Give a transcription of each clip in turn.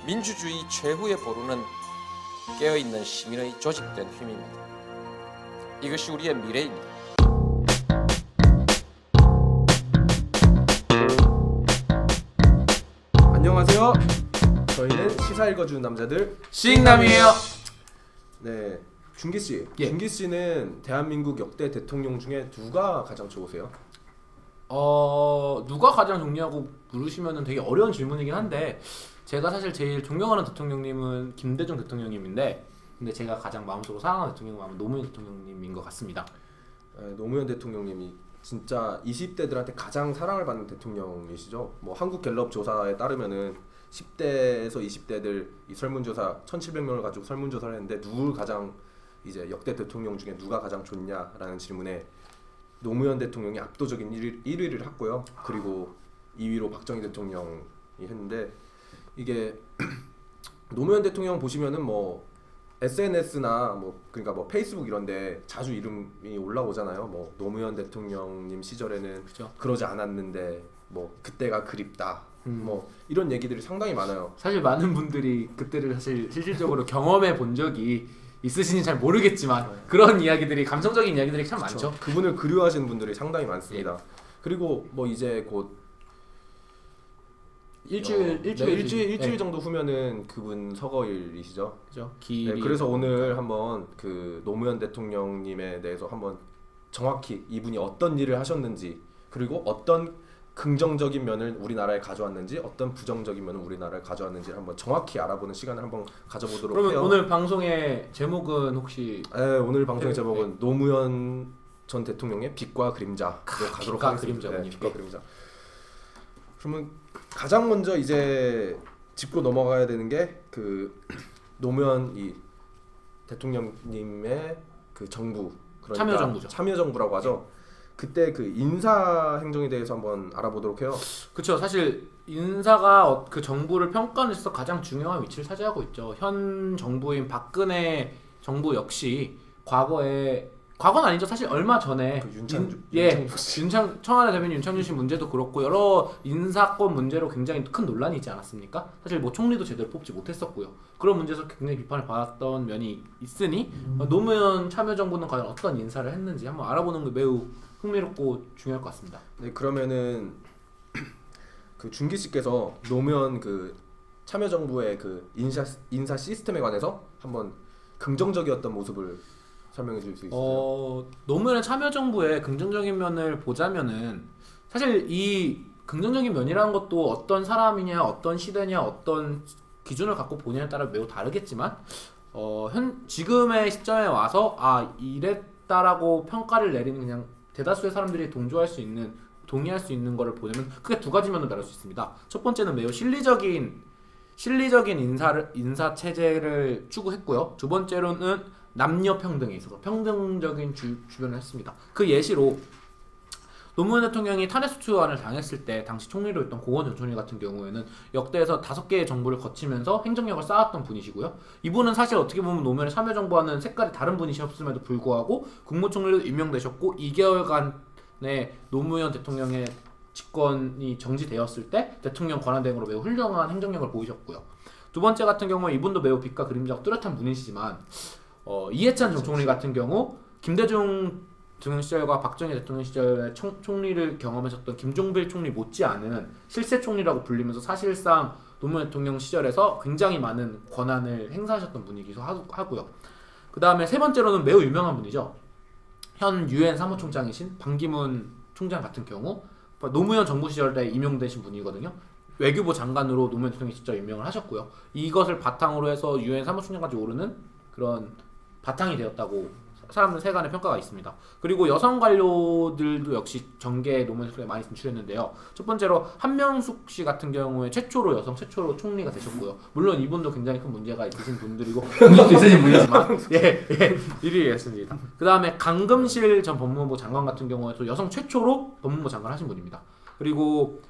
민주주의 최후의 보루는 깨어있는 시민의 조직된 힘입니다. 이것이 우리의 미래입니다. 안녕하세요. 저희는 시사 읽어주는 남자들 싱남이에요. 네, 준기 씨. 예. 준기 씨는 대한민국 역대 대통령 중에 누가 가장 좋으세요? 누가 가장 존경하고 물으시면은 되게 어려운 질문이긴 한데 제가 사실 제일 존경하는 대통령님은 김대중 대통령님인데 근데 제가 가장 마음속으로 사랑하는 대통령은 아마 노무현 대통령님인 것 같습니다. 노무현 대통령님이 진짜 20대들한테 가장 사랑을 받는 대통령이시죠. 뭐 한국갤럽 조사에 따르면은 10대에서 20대들 이 설문조사 1,700명을 가지고 설문조사를 했는데 누굴 가장 이제 역대 대통령 중에 누가 가장 좋냐라는 질문에 노무현 대통령이 압도적인 1위를 했고요. 그리고 2위로 박정희 대통령이 했는데 이게 노무현 대통령 보시면은 뭐 SNS나 뭐 그러니까 뭐 페이스북 이런데 자주 이름이 올라오잖아요. 뭐 노무현 대통령님 시절에는 그죠? 그러지 않았는데 뭐 그때가 그립다. 뭐 이런 얘기들이 상당히 많아요. 사실 많은 분들이 그때를 사실 실질적으로 경험해 본 적이 있으신지 잘 모르겠지만 그런 이야기들이 감성적인 이야기들이 참 그쵸? 많죠. 그분을 그리워하시는 분들이 상당히 많습니다. 그리고 뭐 이제 곧 일주일 정도 후면은 그분 서거일이시죠. 그죠? 네, 그래서 오늘 한번 그 노무현 대통령님에 대해서 한번 정확히 이분이 어떤 일을 하셨는지 그리고 어떤 긍정적인 면을 우리나라에 가져왔는지 어떤 부정적인 면을 우리나라에 가져왔는지를 한번 정확히 알아보는 시간을 한번 가져보도록 그러면 해요. 오늘 방송의 제목은 혹시 네, 오늘 방송의 제목은 노무현 전 대통령의 빛과 그림자로 가도록 빛과 하겠습니다. 그림자군요. 네, 빛과 그림자. 그러면 가장 먼저 이제 짚고 넘어가야 되는 게 그 노무현 이 대통령님의 그 정부 그러니까 참여정부죠. 참여정부라고 하죠. 그때 그 인사 행정에 대해서 한번 알아보도록 해요. 그렇죠. 사실 인사가 그 정부를 평가하는 데서 가장 중요한 위치를 차지하고 있죠. 현 정부인 박근혜 정부 역시 과거는 아니죠. 사실 얼마 전에 청와대 대변인 윤창준 씨 문제도 그렇고 여러 인사권 문제로 굉장히 큰 논란이 있지 않았습니까? 사실 뭐 총리도 제대로 뽑지 못했었고요. 그런 문제에서 굉장히 비판을 받았던 면이 있으니 노무현 참여정부는 과연 어떤 인사를 했는지 한번 알아보는 게 매우 흥미롭고 중요할 것 같습니다. 네, 그러면은 그 준기 씨께서 노무현 그 참여정부의 그 인사 시스템에 관해서 한번 긍정적이었던 모습을 설명해 줄 수 있어요? 노무현 참여정부의 긍정적인 면을 보자면은 사실 이 긍정적인 면이라는 것도 어떤 사람이냐, 어떤 시대냐, 어떤 기준을 갖고 보냐에 따라 매우 다르겠지만 지금의 시점에 와서 이랬다라고 평가를 내리는 그냥 대다수의 사람들이 동의할 수 있는 거를 보려면 크게 두 가지 면을 다룰 수 있습니다. 첫 번째는 매우 실리적인 인사 체제를 추구했고요. 두 번째로는 남녀 평등에 있어서 평등적인 주변을 했습니다. 그 예시로 노무현 대통령이 탄핵소추안을 당했을 때 당시 총리로 있던 고건 전 총리 같은 경우에는 역대에서 5개의 정부를 거치면서 행정력을 쌓았던 분이시고요. 이분은 사실 어떻게 보면 노무현의 참여정부와는 색깔이 다른 분이셨음에도 불구하고 국무총리로 임명되셨고 2개월간의 노무현 대통령의 집권이 정지되었을 때 대통령 권한대행으로 매우 훌륭한 행정력을 보이셨고요. 두 번째 같은 경우에 이분도 매우 빛과 그림자가 뚜렷한 분이시지만 이해찬 전 총리 같은 경우 김대중 대통령 시절과 박정희 대통령 시절에 총리를 경험하셨던 김종필 총리 못지않은 실세 총리라고 불리면서 사실상 노무현 대통령 시절에서 굉장히 많은 권한을 행사하셨던 분이기도 하고요. 그 다음에 세 번째로는 매우 유명한 분이죠. 현 유엔 사무총장이신 반기문 총장 같은 경우 노무현 정부 시절 때 임명되신 분이거든요. 외교부 장관으로 노무현 대통령이 직접 임명을 하셨고요. 이것을 바탕으로 해서 유엔 사무총장까지 오르는 그런 바탕이 되었다고 사람들 세간의 평가가 있습니다. 그리고 여성 관료들도 역시 정계에 노무현 대통령이 많이 진출했는데요. 첫 번째로 한명숙 씨 같은 경우에 여성 최초로 총리가 되셨고요. 물론 이분도 굉장히 큰 문제가 있으신 분들이고 문제도 있으신 분이지만 1위였습니다. 그 다음에 강금실 전 법무부 장관 같은 경우에도 여성 최초로 법무부 장관 하신 분입니다. 그리고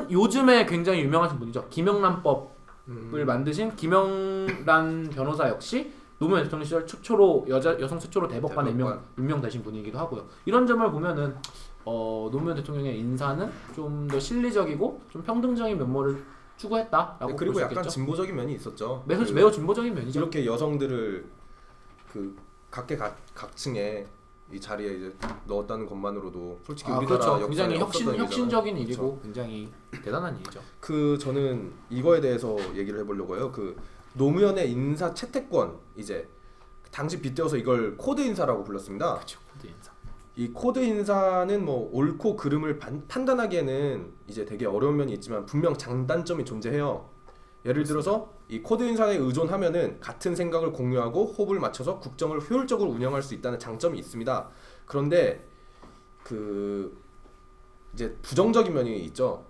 요즘에 굉장히 유명하신 분이죠. 김영란법을 만드신 김영란 변호사 역시 노무현 대통령 시절 최초로 여성 최초로 대법관에 임명되신 분이기도 하고요. 이런 점을 보면은 노무현 대통령의 인사는 좀 더 실리적이고 좀 평등적인 면모를 추구했다라고 볼 그리고 수 약간 있겠죠. 진보적인 면이 있었죠. 매우 진보적인 면이죠. 이렇게 여성들을 그 각계각층에 이 자리에 이제 넣었다는 것만으로도 솔직히 우리나라 그렇죠. 역사에 굉장히 없었던 혁신적인 일이잖아요. 일이고 그렇죠. 굉장히 대단한 일이죠. 저는 이거에 대해서 얘기를 해보려고 해요. 노무현의 인사 채택권 이제 당시 빗대어서 이걸 코드 인사라고 불렀습니다. 그렇죠. 코드 인사. 이 코드 인사는 뭐 옳고 그름을 판단하기에는 이제 되게 어려운 면이 있지만 분명 장단점이 존재해요. 예를 들어서 이 코드 인사에 의존하면은 같은 생각을 공유하고 호흡을 맞춰서 국정을 효율적으로 운영할 수 있다는 장점이 있습니다. 그런데 이제 부정적인 면이 있죠.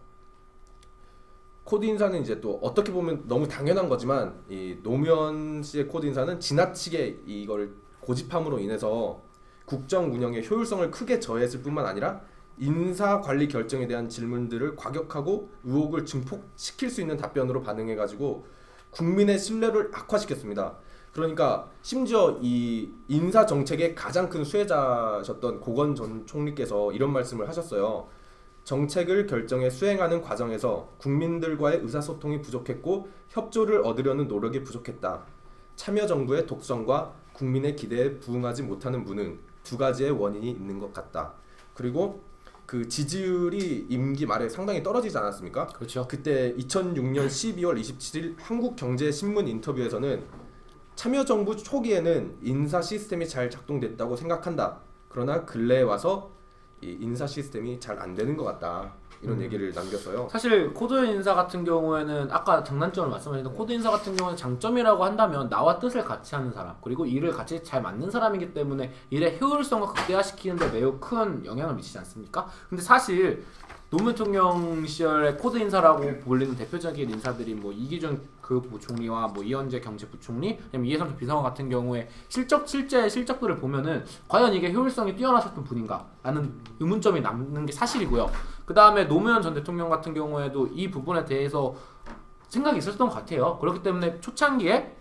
코드 인사는 이제 또 어떻게 보면 너무 당연한 거지만 이 노무현 씨의 코드 인사는 지나치게 이걸 고집함으로 인해서 국정 운영의 효율성을 크게 저해했을 뿐만 아니라 인사 관리 결정에 대한 질문들을 과격하고 의혹을 증폭시킬 수 있는 답변으로 반응해가지고 국민의 신뢰를 악화시켰습니다. 그러니까 심지어 이 인사 정책의 가장 큰 수혜자셨던 고건 전 총리께서 이런 말씀을 하셨어요. 정책을 결정해 수행하는 과정에서 국민들과의 의사소통이 부족했고 협조를 얻으려는 노력이 부족했다. 참여정부의 독성과 국민의 기대에 부응하지 못하는 무능, 두 가지의 원인이 있는 것 같다. 그리고 그 지지율이 임기 말에 상당히 떨어지지 않았습니까? 그렇죠. 그때 2006년 12월 27일 한국경제신문 인터뷰에서는 참여정부 초기에는 인사 시스템이 잘 작동됐다고 생각한다. 그러나 근래에 와서 이 인사 시스템이 잘 안 되는 것 같다. 이런 얘기를 남겼어요. 사실 코드 인사 같은 경우에는 아까 장단점을 말씀하셨는데 코드 인사 같은 경우는 장점이라고 한다면 나와 뜻을 같이 하는 사람 그리고 일을 같이 잘 맞는 사람이기 때문에 일의 효율성을 극대화시키는 데 매우 큰 영향을 미치지 않습니까? 근데 사실 노무현 대통령 시절의 코드 인사라고 불리는 대표적인 인사들이 뭐 이기준 그 부총리와 뭐 이현재 경제부총리, 아니면 이해성 비서관 같은 경우에 실제 실적들을 보면은 과연 이게 효율성이 뛰어나셨던 분인가라는 의문점이 남는 게 사실이고요. 그 다음에 노무현 전 대통령 같은 경우에도 이 부분에 대해서 생각이 있었던 것 같아요. 그렇기 때문에 초창기에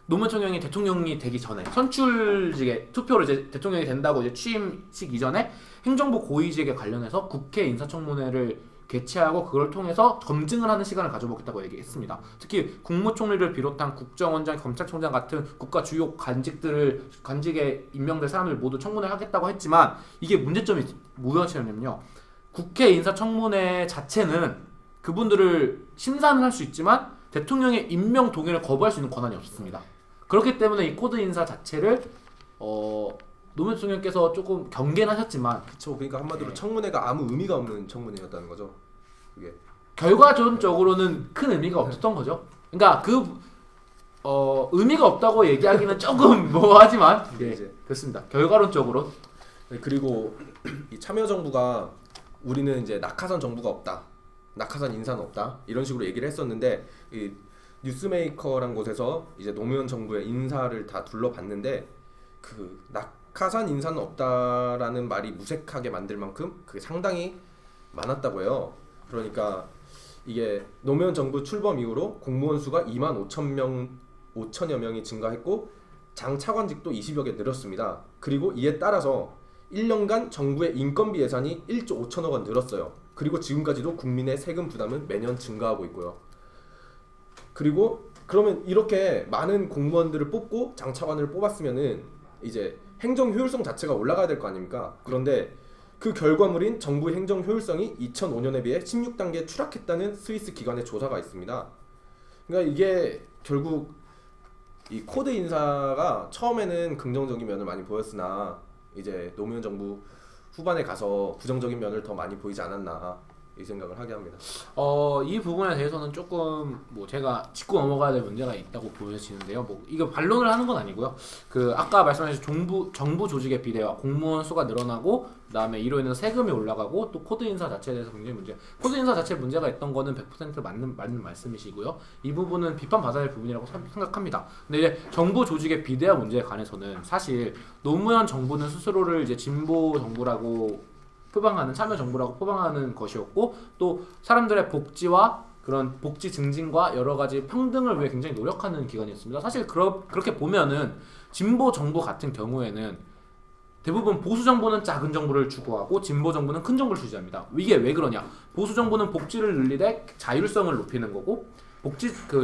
노무현 대통령이 대통령이 되기 전에 선출직에 투표로 이제 대통령이 된다고 이제 취임식 이전에 행정부 고위직에 관련해서 국회 인사청문회를 개최하고 그걸 통해서 검증을 하는 시간을 가져보겠다고 얘기했습니다. 특히 국무총리를 비롯한 국정원장, 검찰총장 같은 국가 주요 관직에 임명될 사람들 모두 청문회하겠다고 했지만 이게 문제점이 무엇이냐면요. 국회 인사청문회 자체는 그분들을 심사는 할 수 있지만 대통령의 임명 동의를 거부할 수 있는 권한이 없습니다. 그렇기 때문에 이 코드 인사 자체를 노무현 대통령께서 조금 경계는 하셨지만 그렇죠. 그러니까 한마디로 청문회가 아무 의미가 없는 청문회였다는 거죠. 그게 결과적으로는 큰 의미가 없었던 거죠. 그러니까 의미가 없다고 얘기하기는 조금 뭐하지만 이제 그렇습니다. 결과론적으로 그리고 이 참여정부가 우리는 이제 낙하산 정부가 없다, 낙하산 인사는 없다 이런 식으로 얘기를 했었는데 이 뉴스메이커란 곳에서 이제 노무현 정부의 인사를 다 둘러봤는데 낙하산 인사는 없다라는 말이 무색하게 만들 만큼 그게 상당히 많았다고 해요. 그러니까 이게 노무현 정부 출범 이후로 공무원 수가 25,000여 명이 증가했고 장 차관직도 20여 개 늘었습니다. 그리고 이에 따라서 1년간 정부의 인건비 예산이 1조 5천억 원 늘었어요. 그리고 지금까지도 국민의 세금 부담은 매년 증가하고 있고요. 그리고 그러면 이렇게 많은 공무원들을 뽑고 장차관을 뽑았으면은 이제 행정 효율성 자체가 올라가야 될 거 아닙니까? 그런데 그 결과물인 정부 행정 효율성이 2005년에 비해 16단계 추락했다는 스위스 기관의 조사가 있습니다. 그러니까 이게 결국 이 코드 인사가 처음에는 긍정적인 면을 많이 보였으나 이제 노무현 정부 후반에 가서 부정적인 면을 더 많이 보이지 않았나 이 생각을 하게 합니다. 이 부분에 대해서는 조금 뭐 제가 짚고 넘어가야 될 문제가 있다고 보여지는데요. 뭐 이거 반론을 하는 건 아니고요. 아까 말씀하신 정부 조직의 비대화, 공무원 수가 늘어나고 그다음에 이로 인해서 세금이 올라가고 또 코드 인사 자체에 대해서 굉장히 코드 인사 자체에 문제가 있던 거는 100% 맞는 말씀이시고요. 이 부분은 비판받아야 할 부분이라고 생각합니다. 근데 이제 정부 조직의 비대화 문제에 관해서는 사실 노무현 정부는 스스로를 이제 진보 정부라고 표방하는 참여 정부라고 표방하는 것이었고 또 사람들의 복지와 그런 복지 증진과 여러 가지 평등을 위해 굉장히 노력하는 기관이었습니다. 사실 그렇게 보면은 진보 정부 같은 경우에는 대부분 보수 정부는 작은 정부를 추구하고 진보 정부는 큰 정부를 주장합니다. 이게 왜 그러냐? 보수 정부는 복지를 늘리되 자율성을 높이는 거고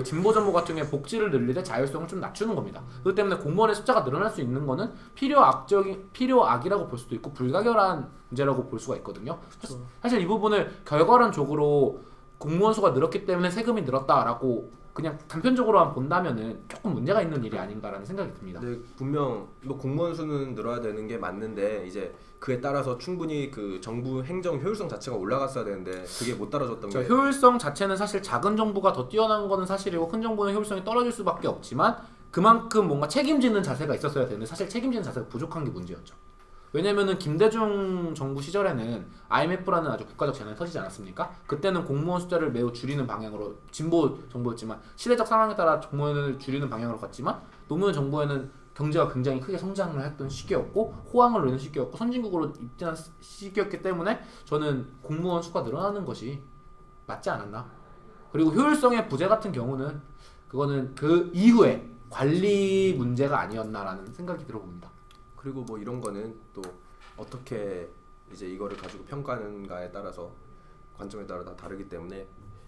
진보 정부 같은 경우에 복지를 늘리되 자율성을 좀 낮추는 겁니다. 그렇기 때문에 공무원의 숫자가 늘어날 수 있는 거는 필요악이라고 볼 수도 있고 불가결한 문제라고 볼 수가 있거든요. 그렇죠. 사실 이 부분을 결과론적으로 공무원 수가 늘었기 때문에 세금이 늘었다라고 그냥 단편적으로만 본다면은 조금 문제가 있는 일이 아닌가라는 생각이 듭니다. 근데 분명 뭐 공무원 수는 늘어야 되는 게 맞는데 이제 그에 따라서 충분히 그 정부 행정 효율성 자체가 올라갔어야 되는데 그게 못 따라줬던 게 효율성 자체는 사실 작은 정부가 더 뛰어난 거는 사실이고 큰 정부는 효율성이 떨어질 수밖에 없지만 그만큼 뭔가 책임지는 자세가 있었어야 되는데 사실 책임지는 자세가 부족한 게 문제였죠. 왜냐면은 김대중 정부 시절에는 IMF라는 아주 국가적 재난이 터지지 않았습니까? 그때는 공무원 숫자를 매우 줄이는 방향으로 진보 정부였지만 시대적 상황에 따라 공무원을 줄이는 방향으로 갔지만 노무현 정부에는 경제가 굉장히 크게 성장을 했던 시기였고 호황을 누리는 시기였고 선진국으로 입진한 시기였기 때문에 저는 공무원 수가 늘어나는 것이 맞지 않았나. 그리고 효율성의 부재 같은 경우는 그거는 그 이후에 관리 문제가 아니었나라는 생각이 들어봅니다. 그리고 뭐 이런 거는 또 어떻게 이제 이거를 가지고 평가하는가에 따라서 관점에 따라 다 다르기 때문에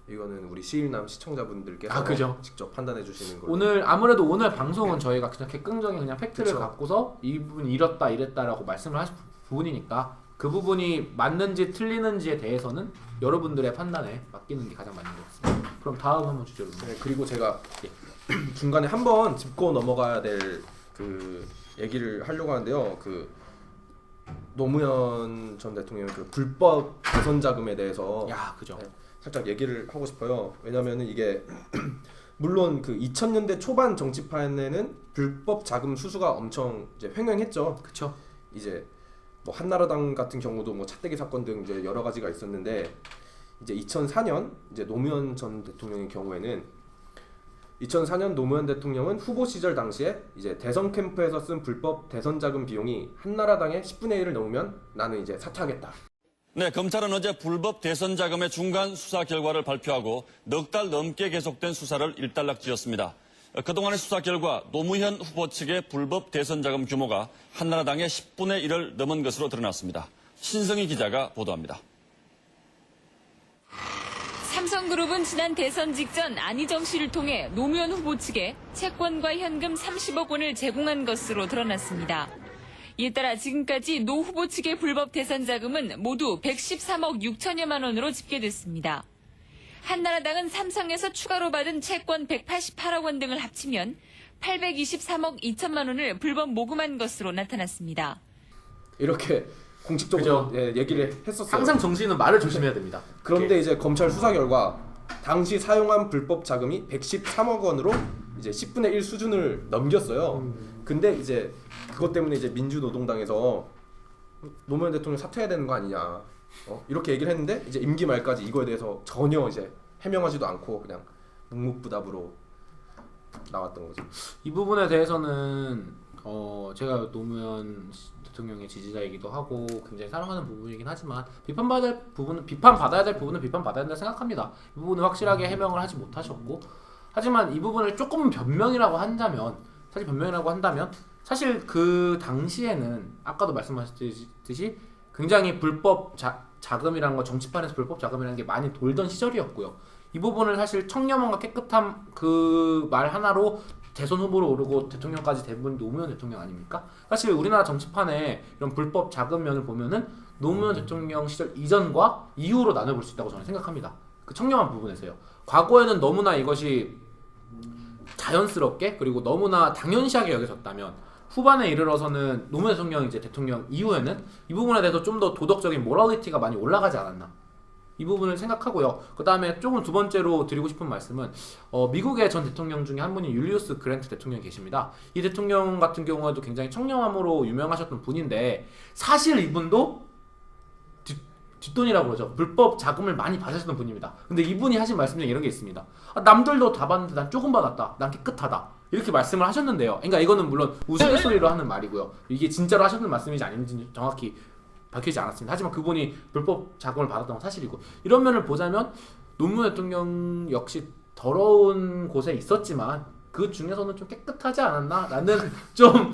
이거는 우리 시일남 시청자분들께서 그죠. 직접 판단해 주시는 걸로. 아무래도 오늘 방송은 저희가 그냥 객관적인 그냥 팩트를 그쵸. 갖고서 이 부분이 이렇다 이랬다라고 말씀을 하신 부분이니까 그 부분이 맞는지 틀리는지에 대해서는 여러분들의 판단에 맡기는 게 가장 맞는 것 같습니다. 그럼 다음 한번 주제로. 네, 그리고 제가 중간에 한번 짚고 넘어가야 될 그 얘기를 하려고 하는데요. 그 노무현 전 대통령의 그 불법 대선 자금에 대해서 그죠. 네, 살짝 얘기를 하고 싶어요. 왜냐면은 이게 물론 그 2000년대 초반 정치판에는 불법 자금 수수가 엄청 이제 횡행했죠. 그쵸. 이제 뭐 한나라당 같은 경우도 뭐 차떼기 사건 등 이제 여러 가지가 있었는데 이제 2004년 이제 노무현 전 대통령의 경우에는 2004년 노무현 대통령은 후보 시절 당시에 이제 대선 캠프에서 쓴 불법 대선 자금 비용이 한나라당의 10분의 1을 넘으면 나는 이제 사퇴하겠다. 네, 검찰은 어제 불법 대선 자금의 중간 수사 결과를 발표하고 넉 달 넘게 계속된 수사를 일단락지었습니다. 그동안의 수사 결과 노무현 후보 측의 불법 대선 자금 규모가 한나라당의 10분의 1을 넘은 것으로 드러났습니다. 신성희 기자가 보도합니다. 삼성그룹은 지난 대선 직전 안희정 씨를 통해 노무현 후보 측에 채권과 현금 30억 원을 제공한 것으로 드러났습니다. 이에 따라 지금까지 노 후보 측의 불법 대선 자금은 모두 113억 6천여만 원으로 집계됐습니다. 한나라당은 삼성에서 추가로 받은 채권 188억 원 등을 합치면 823억 2천만 원을 불법 모금한 것으로 나타났습니다. 이렇게 공식적으로 그죠. 예, 얘기를 했었어요. 항상 정치인은 말을 조심해야 됩니다. 그런데 이제 검찰 수사 결과 당시 사용한 불법 자금이 113억 원으로 이제 10분의 1 수준을 넘겼어요. 근데 이제 그것 때문에 이제 민주노동당에서 노무현 대통령 사퇴해야 되는 거 아니냐 이렇게 얘기를 했는데 이제 임기 말까지 이거에 대해서 전혀 이제 해명하지도 않고 그냥 묵묵부답으로 나왔던 거죠. 이 부분에 대해서는 제가 노무현 대통령의 지지자이기도 하고 굉장히 사랑하는 부분이긴 하지만 비판받아야 될 부분은 비판받아야 된다 생각합니다. 이 부분은 확실하게 해명을 하지 못하셨고 하지만 이 부분을 조금 변명이라고 한다면 사실 그 당시에는 아까도 말씀하셨듯이 굉장히 불법 자금이라는 거 정치판에서 불법 자금이라는 게 많이 돌던 시절이었고요. 이 부분을 사실 청렴함과 깨끗함 그 말 하나로 대선 후보로 오르고 대통령까지 된 분이 노무현 대통령 아닙니까? 사실 우리나라 정치판에 이런 불법 자금면을 보면은 노무현 대통령 시절 이전과 이후로 나눠볼 수 있다고 저는 생각합니다. 그 청렴한 부분에서요. 과거에는 너무나 이것이 자연스럽게 그리고 너무나 당연시하게 여겨졌다면 후반에 이르러서는 노무현 대통령 이제 대통령 이후에는 이 부분에 대해서 좀 더 도덕적인 모랄리티가 많이 올라가지 않았나. 이 부분을 생각하고요. 그 다음에 조금 두 번째로 드리고 싶은 말씀은 미국의 전 대통령 중에 한 분이 율리우스 그랜트 대통령이 계십니다. 이 대통령 같은 경우에도 굉장히 청렴함으로 유명하셨던 분인데 사실 이분도 뒷돈이라고 그러죠. 불법 자금을 많이 받으셨던 분입니다. 근데 이분이 하신 말씀 중에 이런 게 있습니다. 남들도 다 받는데 난 조금 받았다. 난 깨끗하다. 이렇게 말씀을 하셨는데요. 그러니까 이거는 물론 우스갯소리로 하는 말이고요. 이게 진짜로 하셨는 말씀인지 아닌지 정확히 밝히지 않았습니다. 하지만 그분이 불법 자금을 받았던 건 사실이고 이런 면을 보자면 노무현 대통령 역시 더러운 곳에 있었지만 그 중에서는 좀 깨끗하지 않았나? 라는 좀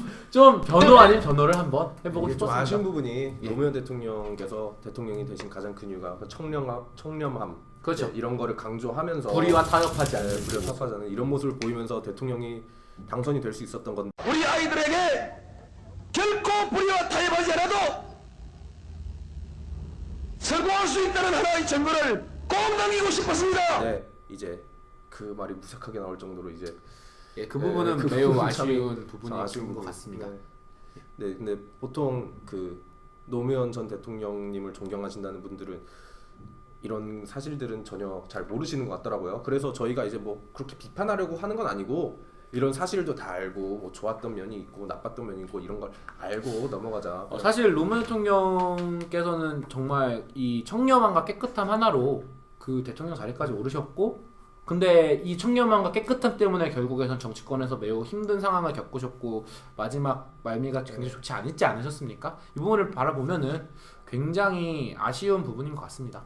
변호 아닌 변호를 한번 해보고 이게 좀 싶었습니다. 아쉬운 부분이 예. 노무현 대통령께서 대통령이 되신 가장 큰 이유가 그 청렴함 그렇죠. 네, 이런 거를 강조하면서 불의와 타협하지 않는 불의와 타협하지 않는 이런 모습을 보이면서 대통령이 당선이 될 수 있었던 건데 우리 아이들에게 결코 불의와 타협하지 않아도 성공할 수 있다는 하나의 증거를 꼭 남기고 싶었습니다. 네, 이제 그 말이 무색하게 나올 정도로 이제 예, 그 부분은 그 매우 부분은 아쉬운 부분인 아쉬운 것 부분. 같습니다. 네, 근데 보통 그 노무현 전 대통령님을 존경하신다는 분들은 이런 사실들은 전혀 잘 모르시는 것 같더라고요. 그래서 저희가 이제 뭐 그렇게 비판하려고 하는 건 아니고 이런 사실도 다 알고 뭐 좋았던 면이 있고 나빴던 면이 있고 이런 걸 알고 넘어가자. 사실 노무현 대통령께서는 정말 이 청렴함과 깨끗함 하나로 그 대통령 자리까지 오르셨고, 근데 이 청렴함과 깨끗함 때문에 결국에는 정치권에서 매우 힘든 상황을 겪으셨고 마지막 말미가 굉장히 좋지 않으셨습니까? 이 부분을 바라보면은 굉장히 아쉬운 부분인 것 같습니다.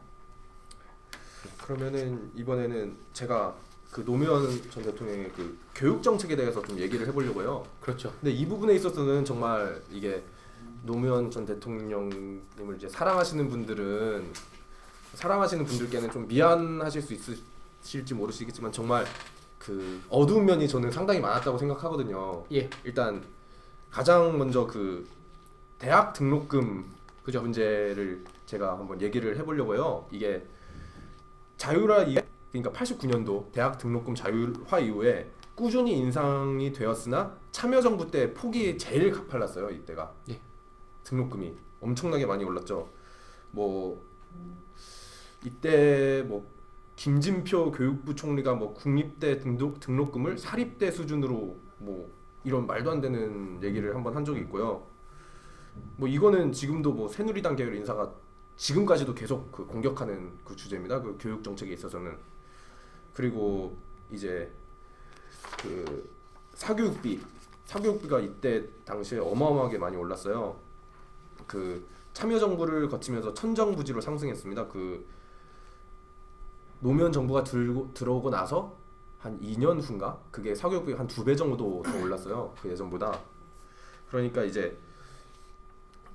그러면은 이번에는 제가 그 노무현 전 대통령의 그 교육 정책에 대해서 좀 얘기를 해보려고요. 그렇죠. 근데 이 부분에 있어서는 정말 이게 노무현 전 대통령님을 이제 사랑하시는 분들께는 좀 미안하실 수 있으실지 모르시겠지만 정말 그 어두운 면이 저는 상당히 많았다고 생각하거든요. 예. 일단 가장 먼저 그 대학 등록금 그죠. 문제를 제가 한번 얘기를 해보려고요. 이게 자율화 이후, 그러니까 89년도 대학 등록금 자율화 이후에 꾸준히 인상이 되었으나 참여정부 때 폭이 제일 가팔랐어요. 이때가. 예. 등록금이 엄청나게 많이 올랐죠. 뭐 이때 뭐 김진표 교육부 총리가 뭐 국립대 등록금을 사립대 수준으로 뭐 이런 말도 안 되는 얘기를 한번 한 적이 있고요. 뭐 이거는 지금도 뭐 새누리당 계열 인사가 지금까지도 계속 그 공격하는 그 주제입니다. 그 교육 정책에 있어서는. 그리고 이제 그 사교육비가 이때 당시에 어마어마하게 많이 올랐어요. 그 참여정부를 거치면서 천정부지로 상승했습니다. 그 노무현 정부가 들어오고 나서 한 2년 후인가 그게 사교육비가 한 2배 정도 더 올랐어요. 그 예전보다. 그러니까 이제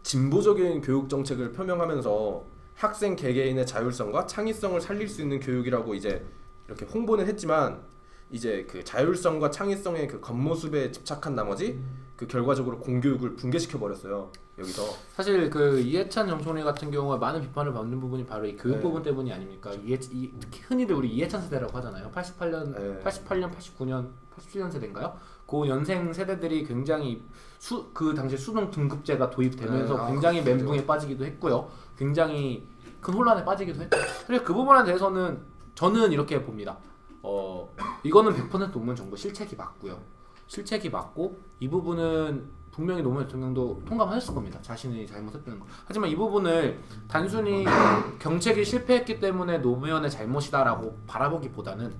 진보적인 교육 정책을 표명하면서 학생 개개인의 자율성과 창의성을 살릴 수 있는 교육이라고 이제 이렇게 홍보는 했지만 이제 그 자율성과 창의성의 그 겉모습에 집착한 나머지 그 결과적으로 공교육을 붕괴시켜 버렸어요. 여기서 사실 그 이해찬 정총리 같은 경우가 많은 비판을 받는 부분이 바로 이 교육 네. 부분 때문이 아닙니까? 특히 흔히들 우리 이해찬 세대라고 하잖아요. 88년, 네. 89년, 87년 세대인가요? 그 연생 세대들이 굉장히 그 당시 수능 등급제가 도입되면서 네. 굉장히 그렇죠. 멘붕에 빠지기도 했고요. 굉장히 큰 혼란에 빠지기도 했죠. 그래서 그 부분에 대해서는 저는 이렇게 봅니다. 이거는 100% 노무현 정부 실책이 맞고요. 실책이 맞고 이 부분은 분명히 노무현 대통령도 통감하셨을 겁니다. 자신이 잘못했다는 거. 하지만 이 부분을 단순히 경책이 실패했기 때문에 노무현의 잘못이다라고 바라보기보다는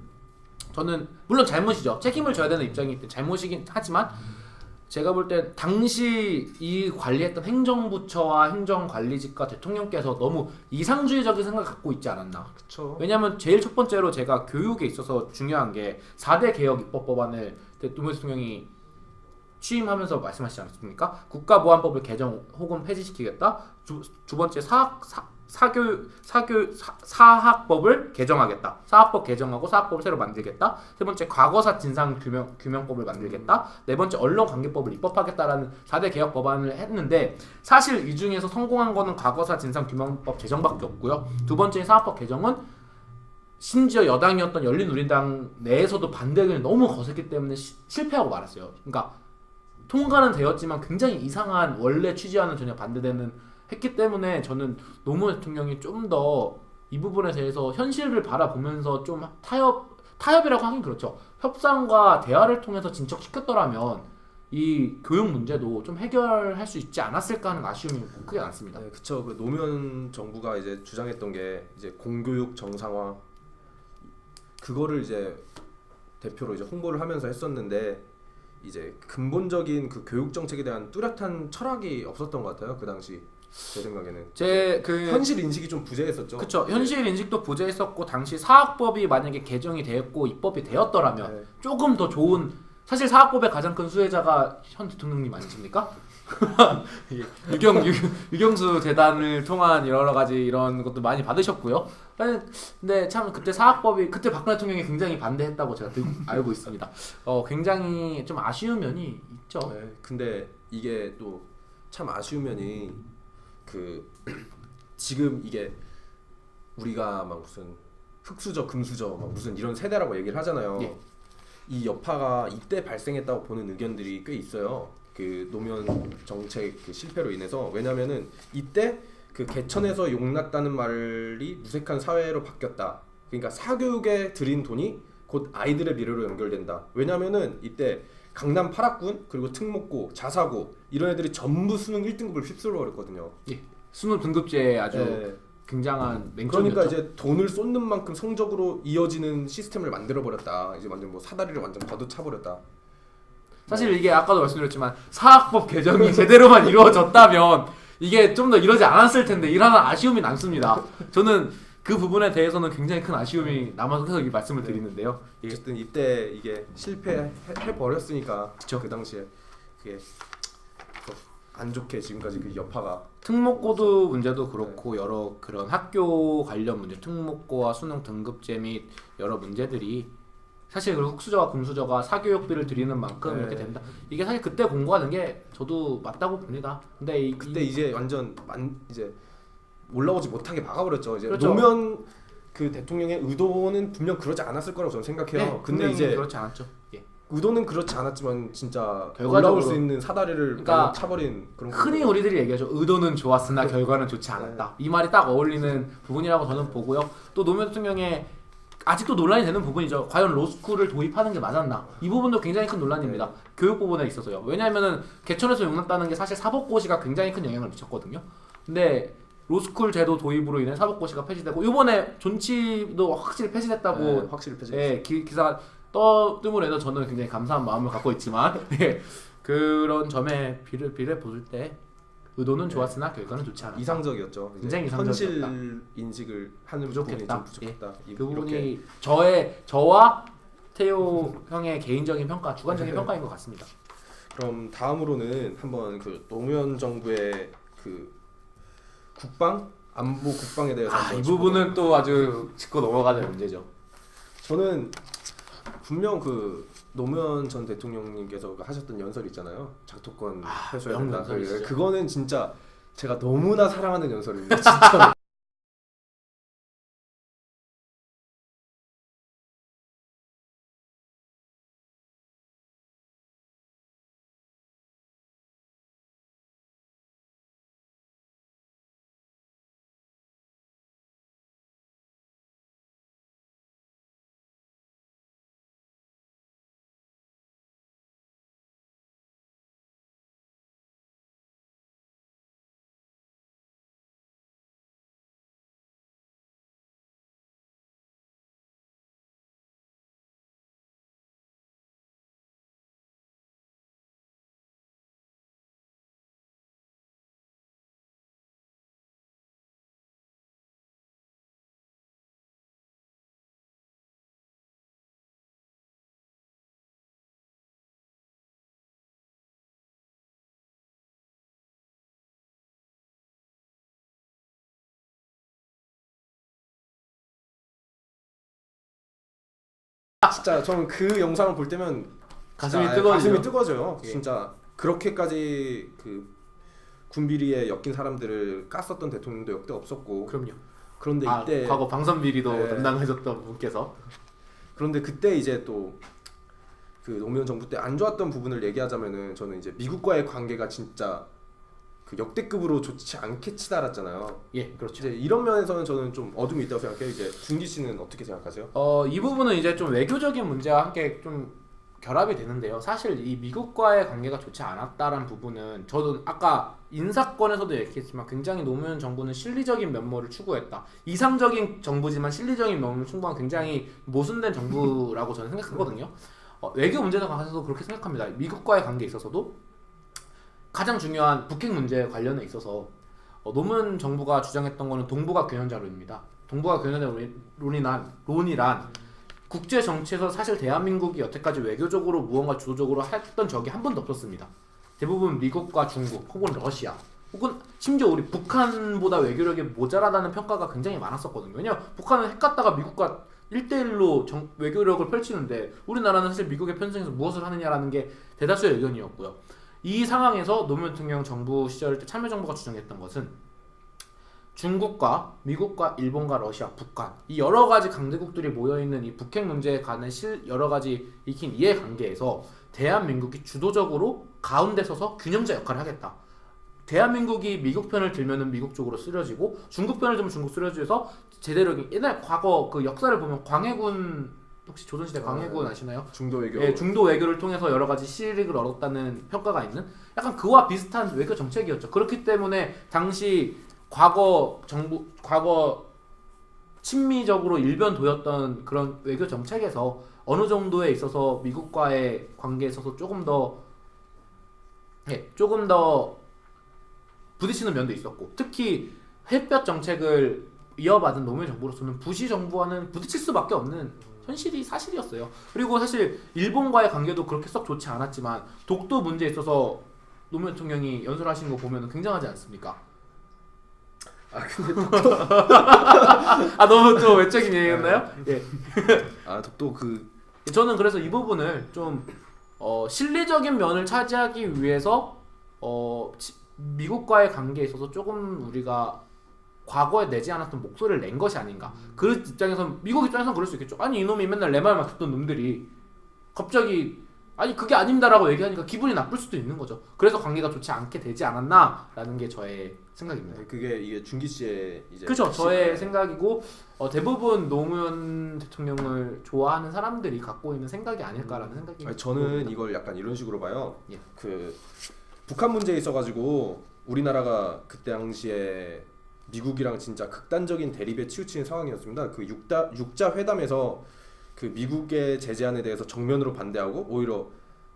저는 물론 잘못이죠. 책임을 져야 되는 입장이기 때문에 잘못이긴 하지만 제가 볼 때 당시 이 관리했던 행정부처와 행정관리직과 대통령께서 너무 이상주의적인 생각을 갖고 있지 않았나. 그렇죠. 왜냐하면 제일 첫 번째로 제가 교육에 있어서 중요한 게 4대 개혁 입법 법안을 노무현 대통령이 취임하면서 말씀하시지 않았습니까? 국가보안법을 개정 혹은 폐지시키겠다. 두 번째 사학법을 개정하겠다. 사학법 개정하고 사학법을 새로 만들겠다. 세 번째 과거사 진상 규명법을 만들겠다. 네 번째 언론관계법을 입법하겠다라는 4대 개혁 법안을 했는데 사실 이 중에서 성공한 거는 과거사 진상 규명법 개정밖에 없고요. 두 번째 사학법 개정은 심지어 여당이었던 열린우리당 내에서도 반대 의견이 너무 거셌기 때문에 실패하고 말았어요. 그러니까 통과는 되었지만 굉장히 이상한 원래 취지와는 전혀 반대되는 했기 때문에 저는 노무현 대통령이 좀 더 이 부분에 대해서 현실을 바라보면서 좀 타협이라고 하긴 그렇죠. 협상과 대화를 통해서 진척시켰더라면 이 교육 문제도 좀 해결할 수 있지 않았을까 하는 아쉬움이 크게 많습니다. 네, 그쵸. 그 노무현 정부가 이제 주장했던 게 이제 공교육 정상화 그거를 이제 대표로 이제 홍보를 하면서 했었는데 이제 근본적인 그 교육 정책에 대한 뚜렷한 철학이 없었던 것 같아요. 그 당시 제 생각에는 현실 인식이 좀 부재했었죠. 그렇죠. 현실 인식도 부재했었고 당시 사학법이 만약에 개정이 되었고 입법이 되었더라면 네. 조금 더 좋은 사실 사학법의 가장 큰 수혜자가 현 대통령님 아니십니까? 유경수 재단을 통한 여러 가지 이런 것도 많이 받으셨고요. 근데 참 그때 사학법이 그때 박근혜 대통령이 굉장히 반대했다고 제가 알고 있습니다. 굉장히 좀 아쉬운 면이 있죠. 네, 근데 이게 또 참 아쉬운 면이 그 지금 이게 우리가 막 무슨 흑수저, 금수저, 막 무슨 이런 세대라고 얘기를 하잖아요. 예. 이 여파가 이때 발생했다고 보는 의견들이 꽤 있어요. 그 노무현 정책 그 실패로 인해서. 왜냐면은 이때 그 개천에서 용났다는 말이 무색한 사회로 바뀌었다. 그러니까 사교육에 들인 돈이 곧 아이들의 미래로 연결된다. 왜냐면은 이때 강남 8학군 그리고 특목고, 자사고 이런 애들이 전부 수능 1등급을 휩쓸어 버렸거든요. 예. 수능 등급제 아주 네. 굉장한 맹점이었죠. 그러니까 이제 돈을 쏟는 만큼 성적으로 이어지는 시스템을 만들어 버렸다. 이제 완전 뭐 사다리를 완전 걷어차 버렸다. 사실 이게 아까도 말씀드렸지만 사학법 개정이 제대로만 이루어졌다면 이게 좀 더 이러지 않았을 텐데 이러한 아쉬움이 남습니다. 저는 그 부분에 대해서는 굉장히 큰 아쉬움이 남아서 계속 이 말씀을 드리는데요. 어쨌든 이때 이게 실패해 버렸으니까 그쵸. 그 당시에 그게 안 좋게 지금까지 그 여파가 특목고도 문제도 그렇고 여러 그런 학교 관련 문제, 특목고와 수능 등급제 및 여러 문제들이 사실 그 흑수저와 금수저가 사교육비를 들이는 만큼 네. 이렇게 된다. 이게 사실 그때 공부하는 게 저도 맞다고 봅니다. 근데 그때 이제 완전 이제 올라오지 못하게 막아버렸죠. 이제 그렇죠. 노무현 그 대통령의 의도는 분명 그러지 않았을 거라고 저는 생각해요. 네, 근데 이제 그렇지 않았죠. 예. 의도는 그렇지 않았지만 진짜 결과적으로 올라올 수 있는 사다리를 그러니까 차버린 그런 흔히 거죠. 우리들이 얘기하죠. 의도는 좋았으나 결과는 좋지 않았다. 이 말이 딱 어울리는 부분이라고 저는 보고요. 또 노무현 대통령의 아직도 논란이 되는 부분이죠. 과연 로스쿨을 도입하는 게 맞았나? 이 부분도 굉장히 큰 논란입니다. 네. 교육 부분에 있어서요. 왜냐하면은 개천에서 용났다는 게 사실 사법고시가 굉장히 큰 영향을 미쳤거든요. 근데 로스쿨 제도 도입으로 인해 사법고시가 폐지되고 이번에 존치도 확실히 폐지됐다고 네, 확실히 폐지됐어요. 예, 기사가 떠뜸으로 해서 저는 굉장히 감사한 마음을 갖고 있지만 예, 그런 점에 비례 보실 때 의도는 좋았으나 결과는 좋지 않았다. 이상적이었죠. 이제 굉장히 이상적이었다. 현실 인식을 하는 부족했다. 부분이 좀 부족했다. 그 부분이 저와 태호 형의 개인적인 평가, 주관적인 평가인 것 같습니다. 그럼 다음으로는 한번 그 노무현 정부의 그 국방, 안보 국방에 대해서 한번 이 부분은 또 아주 짚고 넘어가는 문제죠. 저는 분명 그 노무현 전 대통령님께서 하셨던 연설 있잖아요. 작토권 해소해야 된다. 명연설이시죠. 그거는 진짜 제가 너무나 사랑하는 연설입니다. 진짜. 진짜 저는 그 영상을 볼 때면 가슴이 진짜 뜨거워지죠. 가슴이 뜨거워져요. 예. 진짜 그렇게까지 그 군비리에 엮인 사람들을 깠었던 대통령도 역대 없었고. 그럼요. 그런데 이때 과거 방선 비리도 네. 담당하셨던 분께서 그런데 그때 이제 또 그 노무현 정부 때 안 좋았던 부분을 얘기하자면은 저는 이제 미국과의 관계가 진짜 그 역대급으로 좋지 않게 치달았잖아요. 예, 그렇죠. 이제 이런 면에서는 저는 좀 어둠이 있다고 생각해요. 이제 준기 씨는 어떻게 생각하세요? 이 부분은 이제 좀 외교적인 문제와 함께 좀 결합이 되는데요. 사실 이 미국과의 관계가 좋지 않았다는 부분은 저도 아까 인사권에서도 얘기했지만 굉장히 노무현 정부는 실리적인 면모를 추구했다. 이상적인 정부지만 실리적인 면모를 추구한 굉장히 모순된 정부라고 저는 생각하거든요. 외교 문제에 관해서도 그렇게 생각합니다. 미국과의 관계에 있어서도 가장 중요한 북핵 문제 관련에 있어서 노무현 정부가 주장했던 거는 동북아 교현자론입니다. 동북아 교현자론이란 국제 정치에서 사실 대한민국이 여태까지 외교적으로 무언가 주도적으로 했던 적이 한 번도 없었습니다. 대부분 미국과 중국 혹은 러시아 혹은 심지어 우리 북한보다 외교력이 모자라다는 평가가 굉장히 많았었거든요. 왜냐면 북한은 핵 갖다가 미국과 1대1로 외교력을 펼치는데 우리나라는 사실 미국의 편성에서 무엇을 하느냐라는 게 대다수의 의견이었고요. 이 상황에서 노무현 대통령 정부 시절 때 참여정부가 주장했던 것은 중국과 미국과 일본과 러시아, 북한 이 여러 가지 강대국들이 모여있는 이 북핵 문제에 관한 여러 가지 익힌 이해관계에서 대한민국이 주도적으로 가운데 서서 균형자 역할을 하겠다. 대한민국이 미국 편을 들면은 미국 쪽으로 쓰러지고 중국 편을 들면 중국 쓰러져서 제대로 옛날 과거 그 역사를 보면 광해군 혹시 조선시대 광해군 아시나요? 중도 외교. 예, 중도 외교를 통해서 여러 가지 실익을 얻었다는 평가가 있는 약간 그와 비슷한 외교 정책이었죠. 그렇기 때문에 당시 과거 친미적으로 일변도였던 그런 외교 정책에서 어느 정도에 있어서 미국과의 관계에 있어서 조금 더 부딪히는 면도 있었고 특히 햇볕 정책을 이어받은 노무현 정부로서는 부시 정부와는 부딪힐 수밖에 없는 현실이 사실이었어요. 그리고 사실 일본과의 관계도 그렇게 썩 좋지 않았지만 독도 문제에 있어서 노무현 대통령이 연설하신 거 보면 굉장하지 않습니까? 근데 너무 또 외적인 얘기였나요? 예. 독도 저는 그래서 이 부분을 좀 실리적인 면을 차지하기 위해서 미국과의 관계에 있어서 조금 우리가 과거에 내지 않았던 목소리를 낸 것이 아닌가. 그 입장에선 미국 입장에선 그럴 수 있겠죠. 아니 이놈이 맨날 내 말만 듣던 놈들이 갑자기 아니 그게 아닙니다라고 얘기하니까 기분이 나쁠 수도 있는 거죠. 그래서 관계가 좋지 않게 되지 않았나라는 게 저의 생각입니다. 이게 준기 씨의 이제 그렇죠. 저의 생각이고 대부분 노무현 대통령을 좋아하는 사람들이 갖고 있는 생각이 아닐까라는 생각이. 저는 이걸 약간 이런 식으로 봐요. 예. 그 북한 문제에 있어가지고 우리나라가 그때 당시에 미국이랑 진짜 극단적인 대립에 치우치는 상황이었습니다. 그 육자 회담에서 그 미국의 제재안에 대해서 정면으로 반대하고 오히려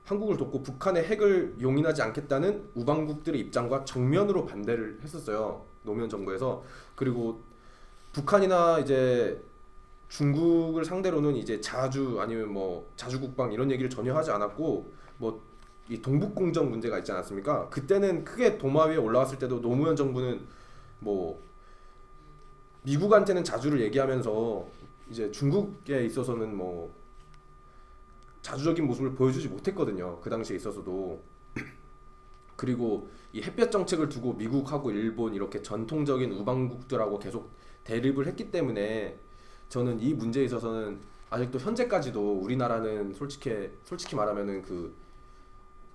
한국을 돕고 북한의 핵을 용인하지 않겠다는 우방국들의 입장과 정면으로 반대를 했었어요. 노무현 정부에서. 그리고 북한이나 이제 중국을 상대로는 이제 자주 아니면 뭐 자주국방 이런 얘기를 전혀 하지 않았고 뭐 이 동북공정 문제가 있지 않았습니까? 그때는 크게 도마 위에 올라왔을 때도 노무현 정부는 뭐 미국한테는 자주를 얘기하면서 이제 중국에 있어서는 뭐 자주적인 모습을 보여주지 못했거든요. 그 당시에 있어서도. 그리고 이 햇볕 정책을 두고 미국하고 일본 이렇게 전통적인 우방국들하고 계속 대립을 했기 때문에 저는 이 문제에 있어서는 아직도 현재까지도 우리나라는 솔직히 말하면은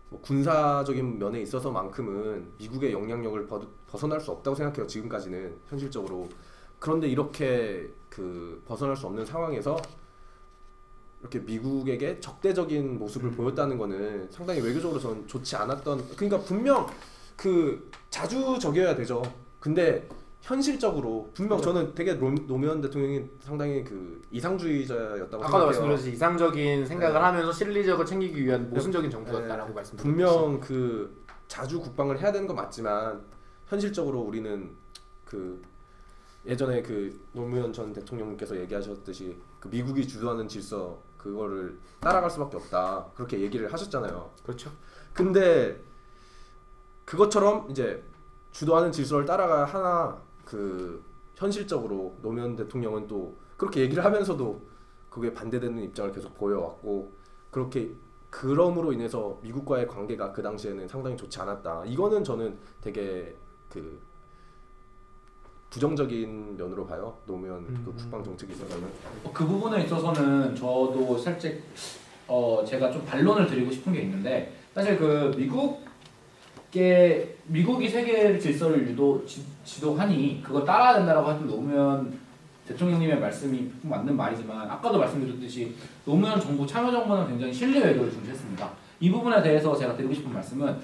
뭐 군사적인 면에 있어서만큼은 미국의 영향력을 벗어날 수 없다고 생각해요. 지금까지는 현실적으로. 그런데 이렇게 벗어날 수 없는 상황에서 이렇게 미국에게 적대적인 모습을 보였다는 거는 상당히 외교적으로 저는 좋지 않았던. 그러니까 분명 자주 적여야 되죠. 근데 현실적으로 분명 저는 되게 노무현 대통령이 상당히 이상주의자였다고 아까도 생각해요. 말씀드렸듯이 이상적인 생각을 하면서 실리적을 챙기기 위한 모순적인 정부였다라고 말씀드렸죠. 분명 자주 국방을 해야 되는 건 맞지만 현실적으로 우리는 예전에 노무현 전 대통령님께서 얘기하셨듯이 미국이 주도하는 질서 그거를 따라갈 수밖에 없다 그렇게 얘기를 하셨잖아요. 그렇죠. 근데 그것처럼 이제 주도하는 질서를 따라가 하나 현실적으로 노무현 대통령은 또 그렇게 얘기를 하면서도 그게 반대되는 입장을 계속 보여왔고 그렇게 그럼으로 인해서 미국과의 관계가 그 당시에는 상당히 좋지 않았다. 이거는 저는 되게 부정적인 면으로 봐요. 노무현 국방 정책에 있어서는. 그 부분에 있어서는 저도 살짝 제가 좀 반론을 드리고 싶은 게 있는데 사실 미국이 세계 질서를 지도하니 그걸 따라야 된다라고 했던 노무현 대통령님의 말씀이 맞는 말이지만 아까도 말씀드렸듯이 노무현 정부 참여정부는 굉장히 실리 외교를 중시했습니다. 이 부분에 대해서 제가 드리고 싶은 말씀은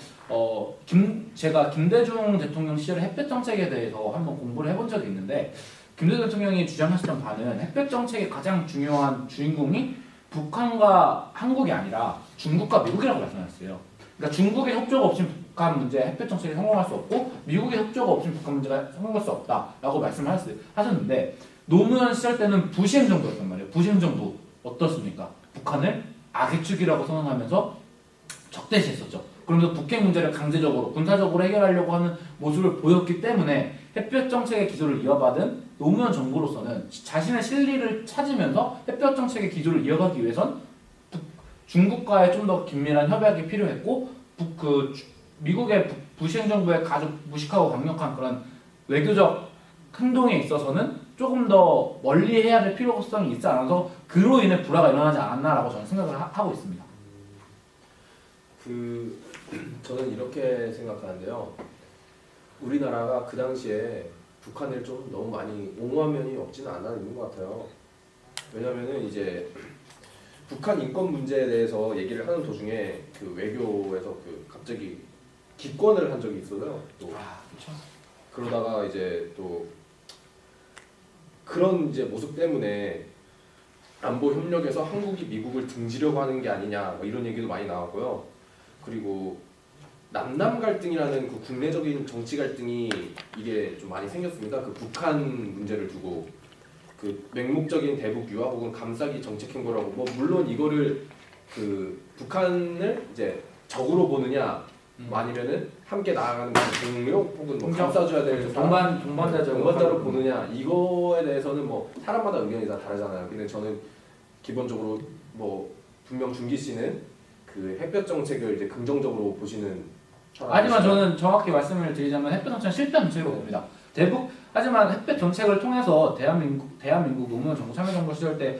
제가 김대중 대통령 시절의 햇볕 정책에 대해서 한번 공부를 해본 적이 있는데 김대중 대통령이 주장하셨던 바는 햇볕 정책의 가장 중요한 주인공이 북한과 한국이 아니라 중국과 미국이라고 말씀하셨어요. 그러니까 중국의 협조가 없이 북한 문제 햇볕 정책이 성공할 수 없고 미국의 협조가 없이 북한 문제가 성공할 수 없다라고 말씀을 하셨는데 노무현 시절 때는 부시 행정부였단 말이에요. 부시 행정부. 어떻습니까? 북한을 악의 축이라고 선언하면서 적대시했었죠. 그러면서 북핵 문제를 강제적으로 군사적으로 해결하려고 하는 모습을 보였기 때문에 햇볕 정책의 기조를 이어받은 노무현 정부로서는 자신의 실리를 찾으면서 햇볕 정책의 기조를 이어가기 위해선 중국과의 좀 더 긴밀한 협약이 필요했고 미국의 부시 행정부의 아주 무식하고 강력한 그런 외교적 행동에 있어서는 조금 더 멀리 해야 될 필요성이 있지 않아서 그로 인해 불화가 일어나지 않았나라고 저는 생각을 하고 있습니다. 저는 이렇게 생각하는데요. 우리나라가 그 당시에 북한을 좀 너무 많이 옹호한 면이 없지는 않아 있는 것 같아요. 왜냐면은 이제 북한 인권 문제에 대해서 얘기를 하는 도중에 그 외교에서 갑자기 기권을 한 적이 있어요. 또 그렇죠. 그러다가 이제 또 그런 이제 모습 때문에 안보 협력에서 한국이 미국을 등지려고 하는 게 아니냐 뭐 이런 얘기도 많이 나왔고요. 그리고 남남 갈등이라는 그 국내적인 정치 갈등이 이게 좀 많이 생겼습니다. 그 북한 문제를 두고 그 맹목적인 대북 유화 혹은 감싸기 정책 행보라고 뭐 물론 이거를 그 북한을 이제 적으로 보느냐 아니면은 함께 나아가는 동료 혹은 뭐 감싸줘야 될 동반자로 보느냐 이거에 대해서는 뭐 사람마다 의견이 다 다르잖아요. 근데 저는 기본적으로 뭐 분명 준기 씨는 그 햇볕 정책을 이제 긍정적으로 보시는 하지만 저는 정확히 말씀을 드리자면 햇볕 정책은 실패한 정책으로 봅니다. 하지만 햇볕 정책을 통해서 대한민국 노무현 정부 참여정부 시절 때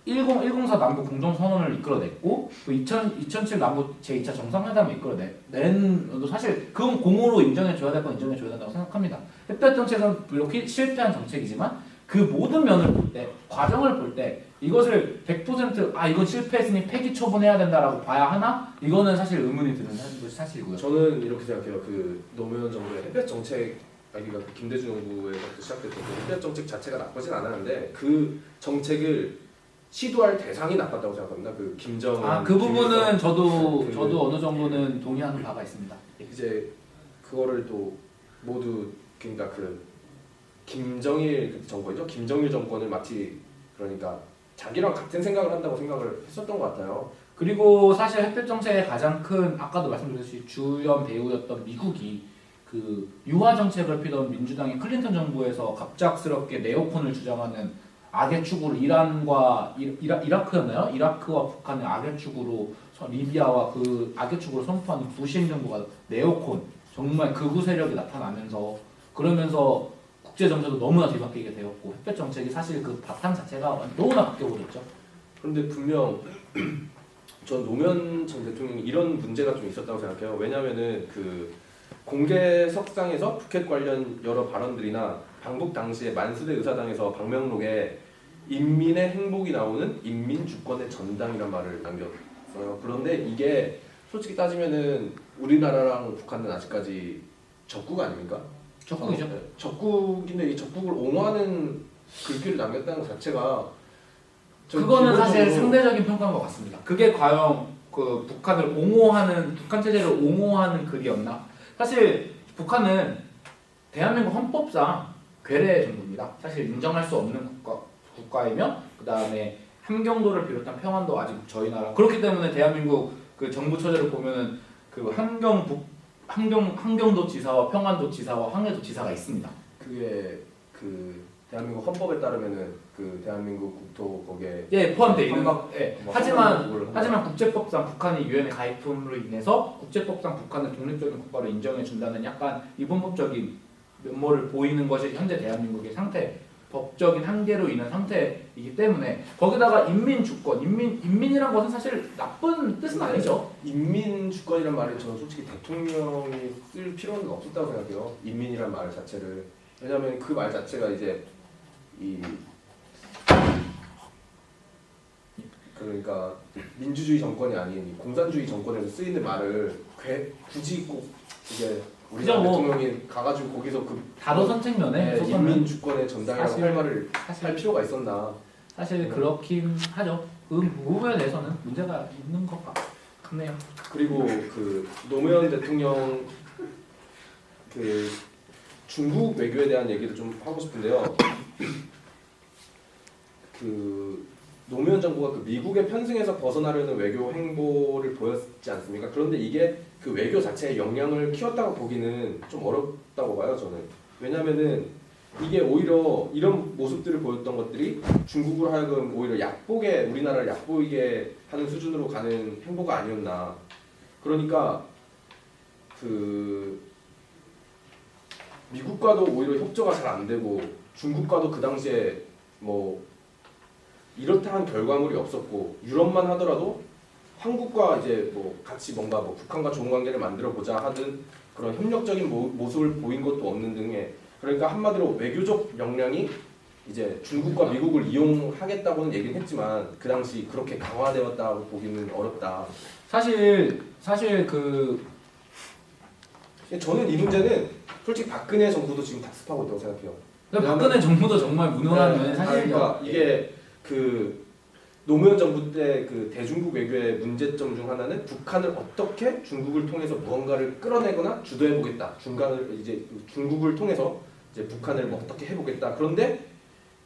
1014 남북 공동선언을 이끌어냈고 2007 남북 제2차 정상회담을 이끌어낸 사실 그건 공으로 인정해줘야 될 건 인정해줘야 된다고 생각합니다. 햇볕 정책은 물론 실패한 정책이지만 그 모든 면을 볼 때, 과정을 볼 때 이것을 100% 이건 실패했으니 폐기 처분해야 된다라고 봐야 하나? 이거는 사실 의문이 드는 것이 사실이고요. 저는 이렇게 생각해요. 그 노무현 정부의 햇볕 정책 그러니까 김대중 정부에서부터 시작됐던 그 햇볕 정책 자체가 나쁘진 않았는데 그 정책을 시도할 대상이 나빴다고 생각합니다. 그 김정은 그 부분은 저도 어느 정도는 동의하는 바가 있습니다. 이제 그거를 또 모두 그러니까 그 김정일 정권이죠. 김정일 정권을 마치 그러니까 자기랑 같은 생각을 한다고 생각을 했었던 것 같아요. 그리고 사실 햇볕 정책의 가장 큰 아까도 말씀드렸듯이 주연 배우였던 미국이 그 유화 정책을 피던 민주당의 클린턴 정부에서 갑작스럽게 네오콘을 주장하는 악의 축으로 이라크였나요? 이라크와 북한의 악의 축으로 리비아와 그 악의 축으로 선포하는 부시 행정부가 네오콘 정말 극우 세력이 나타나면서 그러면서 국제 정세도 너무나 뒤바뀌게 되었고 햇볕 정책이 사실 그 바탕 자체가 너무나 바뀌어버렸죠. 그런데 분명 전 노무현 전 대통령이 이런 문제가 좀 있었다고 생각해요. 왜냐하면은 그 공개석상에서 북핵 관련 여러 발언들이나 방북 당시에 만수대 의사당에서 방명록에 인민의 행복이 나오는 인민주권의 전당이란 말을 남겼어요. 그런데 이게 솔직히 따지면은 우리나라랑 북한은 아직까지 적국 아닙니까? 적국이죠. 적국인데 이 적국을 옹호하는 글귀를 남겼다는 것 자체가 그거는 사실 상대적인 평가인 것 같습니다. 그게 과연 그 북한 체제를 옹호하는 글이었나? 사실 북한은 대한민국 헌법상 괴뢰 정부입니다. 사실 인정할 수 없는 국가이며 그 다음에 함경도를 비롯한 평안도 아직 저희 나라 그렇기 때문에 대한민국 그 정부 처제를 보면은 그 함경도 지사와 평안도 지사와 황해도 지사가 있습니다. 그게 그 대한민국 헌법에 따르면은 그 대한민국 국토 거기에 포함되어 있는 하지만 하지만 국제법상 북한이 유엔에 가입함으로 인해서 국제법상 북한을 독립적인 국가로 인정해 준다는 약간 이분법적인 면모를 보이는 것이 현재 대한민국의 법적인 한계로 인한 상태이기 때문에 거기다가 인민주권, 인민이란 것은 사실 나쁜 뜻은 아니죠. 인민주권이란 말을 저는 솔직히 대통령이 쓸 필요는 없었다고 생각해요. 인민이란 말 자체를. 왜냐하면 그 말 자체가 이제 그러니까 민주주의 정권이 아닌 공산주의 정권에서 쓰이는 말을 굳이 꼭 이게 우리나라 대통령이 가가지고 거기서 그 단어 선택면에 인민주권의 전당이라고 할 말을 할 필요가 있었나? 사실 그렇긴 하죠. 그 부분에 대해서는 문제가 있는 것 같네요. 그리고 그 노무현 대통령 그 중국 외교에 대한 얘기를 좀 하고 싶은데요. 그 노무현 정부가 그 미국의 편승에서 벗어나려는 외교 행보를 보였지 않습니까? 그런데 이게 그 외교 자체의 역량을 키웠다고 보기는 좀 어렵다고 봐요, 저는. 왜냐면은 이게 오히려 이런 모습들을 보였던 것들이 중국으로 하여금 오히려 약보게, 우리나라를 약보이게 하는 수준으로 가는 행보가 아니었나. 그러니까 그 미국과도 오히려 협조가 잘 안 되고 중국과도 그 당시에 뭐 이렇다 한 결과물이 없었고, 유럽만 하더라도 한국과 이제 뭐 같이 뭔가 뭐 북한과 좋은 관계를 만들어 보자 하든 그런 협력적인 모습을 보인 것도 없는 등의, 그러니까 한마디로 외교적 역량이 이제 중국과 미국을 이용하겠다고는 얘기는 했지만 그 당시 그렇게 강화되었다고 보기는 어렵다. 사실 그 저는 이 문제는 솔직히 박근혜 정부도 지금 답습하고 있다고 생각해요. 박근혜 정부도 정말 무능한 면이 그러니까 사실이죠. 이게 그 노무현 정부 때 그 대중국 외교의 문제점 중 하나는 북한을 어떻게 중국을 통해서 무언가를 끌어내거나 주도해 보겠다. 중국을 통해서 이제 북한을 뭐 어떻게 해보겠다. 그런데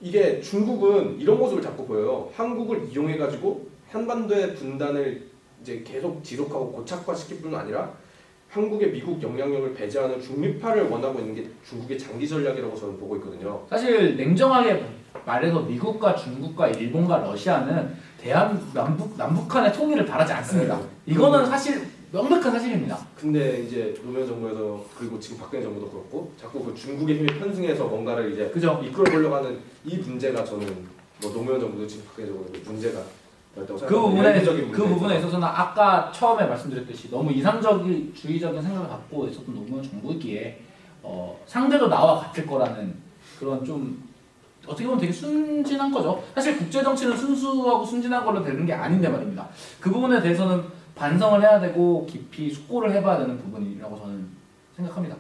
이게 중국은 이런 모습을 자꾸 보여요. 한국을 이용해 가지고 한반도의 분단을 이제 계속 지속하고 고착화시킬 뿐 아니라 한국의 미국 영향력을 배제하는 중립화를 원하고 있는 게 중국의 장기 전략이라고 저는 보고 있거든요. 사실 냉정하게 말해서 미국과 중국과 일본과 러시아는 남북한의 통일을 바라지 않습니다. 네. 이거는 사실 명백한 사실입니다. 근데 이제 노무현 정부에서 그리고 지금 박근혜 정부도 그렇고 자꾸 그 중국의 힘이 편승해서 뭔가를 이제 그죠? 이끌어보려고 하는 이 문제가 저는 뭐 노무현 정부도 지금 박근혜 정부도 문제가 였다고 그 생각합니다. 부분에 있어서는 아까 처음에 말씀드렸듯이 너무 이상주의적인 생각을 갖고 있었던 노무현 정부이기에 상대도 나와 같을 거라는 그런 좀 어떻게 보면 되게 순진한 거죠. 사실 국제 정치는 순수하고 순진한 걸로 되는 게 아닌데 말입니다. 그 부분에 대해서는 반성을 해야 되고 깊이 숙고를 해봐야 되는 부분이라고 저는 생각합니다.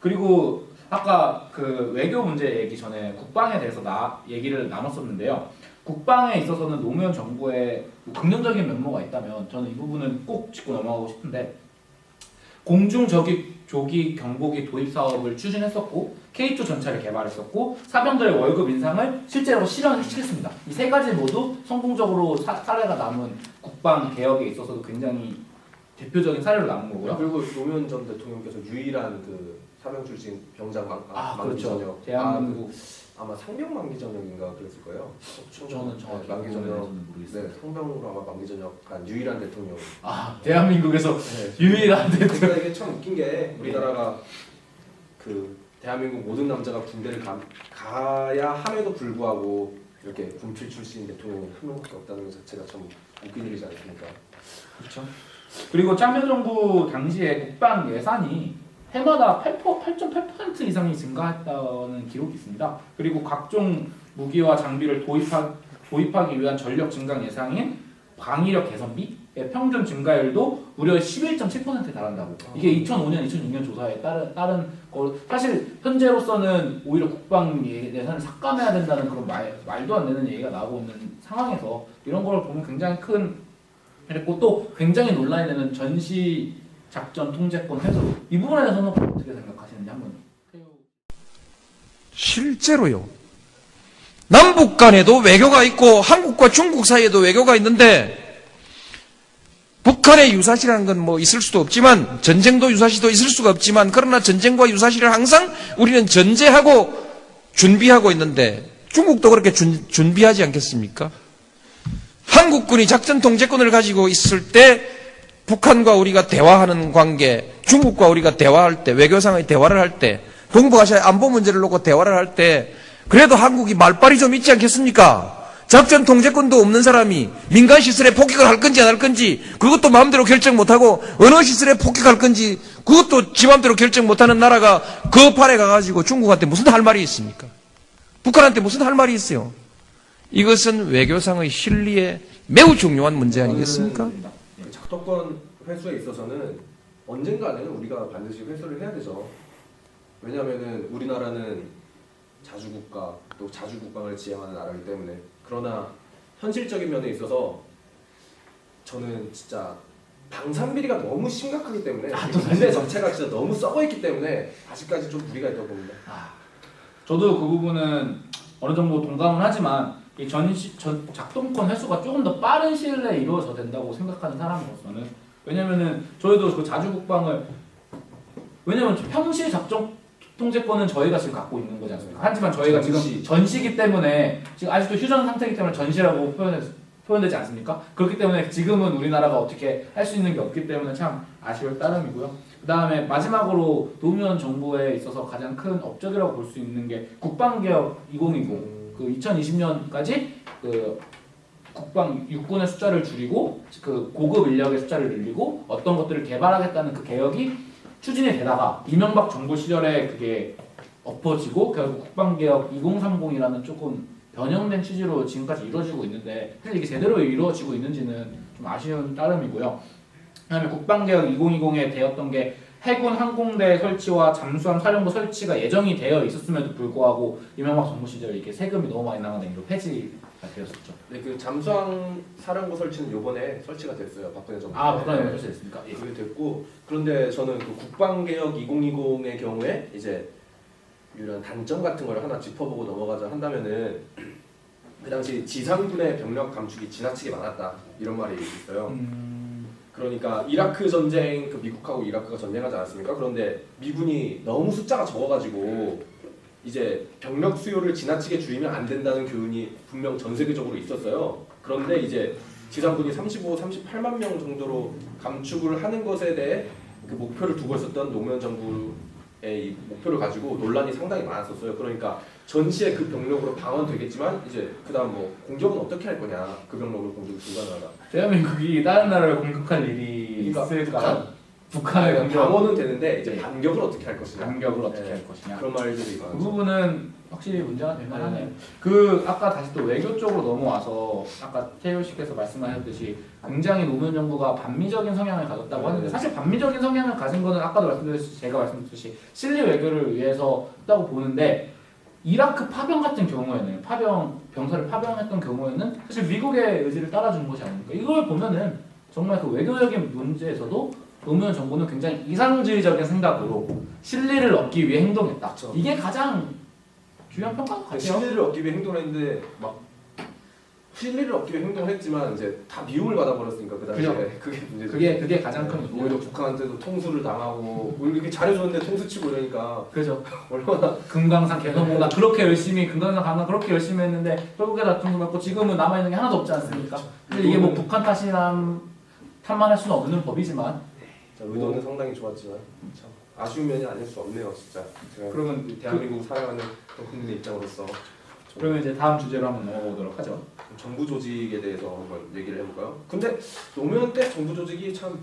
그리고 아까 그 외교 문제 얘기 전에 국방에 대해서 얘기를 나눴었는데요. 국방에 있어서는 노무현 정부의 긍정적인 면모가 있다면 저는 이 부분은 꼭 짚고 넘어가고 싶은데, 공중 조기 경보기 도입 사업을 추진했었고 K2 전차를 개발했었고 사병들의 월급 인상을 실제로 실현시켰습니다. 이 세 가지 모두 성공적으로 사례가 남은 국방 개혁에 있어서도 굉장히 대표적인 사례로 남은 거고요. 그리고 노무현 전 대통령께서 유일한 그 사병 출신 병장 만기 그렇죠. 전역, 대한민국 아마 상병 만기 전역인가 그랬을 거예요. 저는 정확히 만기 그거에 전역, 대해서는 모르겠어요. 네, 상병으로 아마 만기 전역한 유일한 대통령. 대한민국에서 네. 유일한 대통령. 그러니까 이게 참 웃긴 게 우리나라가 그 대한민국 모든 남자가 군대를 가야 함에도 불구하고 이렇게 군필 출신 대통령이 한 명밖에 없다는 것 자체가 참 웃긴 일이지 않습니까? 그렇죠. 그리고 참여정부 당시에 국방 예산이 해마다 8.8% 이상이 증가했다는 기록이 있습니다. 그리고 각종 무기와 장비를 도입하기 위한 전력 증강 예상인 방위력 개선비의 평균 증가율도 무려 11.7%에 달한다고. 이게 2005년, 2006년 조사에 따른 거. 사실 현재로서는 오히려 국방 예산을 삭감해야 된다는 그런 말도 안 되는 얘기가 나오고 있는 상황에서 이런 걸 보면 굉장히 큰, 그리고 또 굉장히 논란이 되는 전시 작전 통제권 회수, 이 부분에 대해서는 어떻게 생각하시는지 한번. 실제로요. 남북 간에도 외교가 있고 한국과 중국 사이에도 외교가 있는데 북한의 유사시라는 건 뭐 있을 수도 없지만 전쟁도 유사시도 있을 수가 없지만 그러나 전쟁과 유사시를 항상 우리는 전제하고 준비하고 있는데 중국도 그렇게 준비하지 않겠습니까? 한국군이 작전 통제권을 가지고 있을 때 북한과 우리가 대화하는 관계, 중국과 우리가 대화할 때, 외교상의 대화를 할 때, 동북아시아 안보 문제를 놓고 대화를 할 때 그래도 한국이 말빨이 좀 있지 않겠습니까? 작전 통제권도 없는 사람이 민간 시설에 폭격을 할 건지 안 할 건지 그것도 마음대로 결정 못하고 어느 시설에 폭격할 건지 그것도 지 마음대로 결정 못하는 나라가 그 판에 가가지고 중국한테 무슨 할 말이 있습니까? 북한한테 무슨 할 말이 있어요? 이것은 외교상의 실리에 매우 중요한 문제 아니겠습니까? 작동권 회수에 있어서는 언젠가는 우리가 반드시 회수를 해야 되죠. 왜냐하면은 우리나라는 자주국가 또 자주국방을 지향하는 나라이기 때문에. 그러나 현실적인 면에 있어서 저는 진짜 방산비리가 너무 심각하기 때문에 군대 전체가 진짜 너무 썩어있기 때문에 아직까지 좀 무리가 있다고 봅니다. 저도 그 부분은 어느 정도 동감을 하지만 이 작동권 회수가 조금 더 빠른 시일 내에 이루어져야 된다고 생각하는 사람으로서는 왜냐면은 저희도 그 자주국방을 왜냐면 평시 작전 통제권은 저희가 지금 갖고 있는 거지 않습니까? 하지만 저희가 지금 전시기 때문에 지금 아직도 휴전 상태이기 때문에 전시라고 표현되지 않습니까? 그렇기 때문에 지금은 우리나라가 어떻게 할 수 있는 게 없기 때문에 참 아쉬울 따름이고요. 그 다음에 마지막으로 노무현 정부에 있어서 가장 큰 업적이라고 볼 수 있는 게 국방개혁 2020. 그 2020년까지 그 국방 육군의 숫자를 줄이고 그 고급 인력의 숫자를 늘리고 어떤 것들을 개발하겠다는 그 개혁이 추진이 되다가 이명박 정부 시절에 그게 엎어지고 결국 국방개혁 2030이라는 조금 변형된 취지로 지금까지 이루어지고 있는데 사실 이게 제대로 이루어지고 있는지는 좀 아쉬운 따름이고요. 그다음에 국방개혁 2020에 되었던 게 해군 항공대 설치와 잠수함 사령부 설치가 예정이 되어 있었음에도 불구하고 이명박 정부 시절에 이게 세금이 너무 많이 나가는 이유로 폐지가 되었었죠. 네, 그 잠수함 사령부 설치는 요번에 설치가 됐어요. 박근혜 정부. 아, 박근혜 설치됐습니까? 예. 그게 됐고 그런데 저는 그 국방개혁 2020의 경우에 이제 이런 단점 같은 걸 하나 짚어보고 넘어가자 한다면은 그 당시 지상군의 병력 감축이 지나치게 많았다 이런 말이 있어요. 그러니까 이라크 전쟁 그 미국하고 이라크가 전쟁하지 않았습니까? 그런데 미군이 너무 숫자가 적어가지고 이제 병력 수요를 지나치게 줄이면 안 된다는 교훈이 분명 전 세계적으로 있었어요. 그런데 이제 지상군이 38만 명 정도로 감축을 하는 것에 대해 그 목표를 두고 있었던 노무현 정부의 이 목표를 가지고 논란이 상당히 많았었어요. 그러니까 전시에 그 병력으로 방어되겠지만 이제 그다음 뭐 공격은 어떻게 할 거냐? 그 병력으로 공격이 불가능하다. 대한민국이 다른 나라를 공격할 일이 그러니까 있을까요? 북한의 공격 방어는 되는데 이제 반격을 어떻게 할 것이냐? 반격을 어떻게 네. 할 것이냐. 그런 말들이 그 많죠. 부분은 확실히 문제가 될 만하네요. 그 아까 다시 또 외교 쪽으로 넘어와서 아까 태효 씨께서 말씀하셨듯이 굉장히 노무현 정부가 반미적인 성향을 가졌다고 하는데 사실 반미적인 성향을 가진 거는 아까도 말씀드렸듯이 제가 말씀드렸듯이 실리 외교를 위해서 했다고 보는데 이라크 파병 같은 경우에는 병사를 파병했던 경우에는 사실 미국의 의지를 따라주는 것이 아닙니까? 이걸 보면은 정말 그 외교적인 문제에서도 노무현 정부는 굉장히 이상주의적인 생각으로 실리를 얻기 위해 행동했다. 그렇죠. 이게 가장 중요한 평가인 것 같아요. 실리를 얻기 위해 행동을 했는데 막 실리를 얻기 위해 행동을 했지만 이제 다 미움을 받아버렸으니까 그 당시에 그죠. 그게 문제죠. 그게 가장 큰 오히려 문제죠. 북한한테도 통수를 당하고 우리 이렇게 잘해줬는데 통수 치고 이러니까 그죠. 얼마나 금강산 개성공단 그렇게 열심히 금강산 강남 그렇게 열심히 했는데 결국에 다툼도 받고 지금은 남아 있는 게 하나도 없지 않습니까? 근데 이게 뭐 북한 탓만할 수는 없는 법이지만 자, 의도는 상당히 좋았지만 참 아쉬운 면이 아닐 수 없네요, 진짜. 제가 그러면 대한민국 사랑하는 국민의 입장으로서 그러면 이제 다음 주제로 한번 넘어가보도록 하죠. 정부 조직에 대해서 한번 얘기를 해볼까요? 근데 노무현 때 정부 조직이 참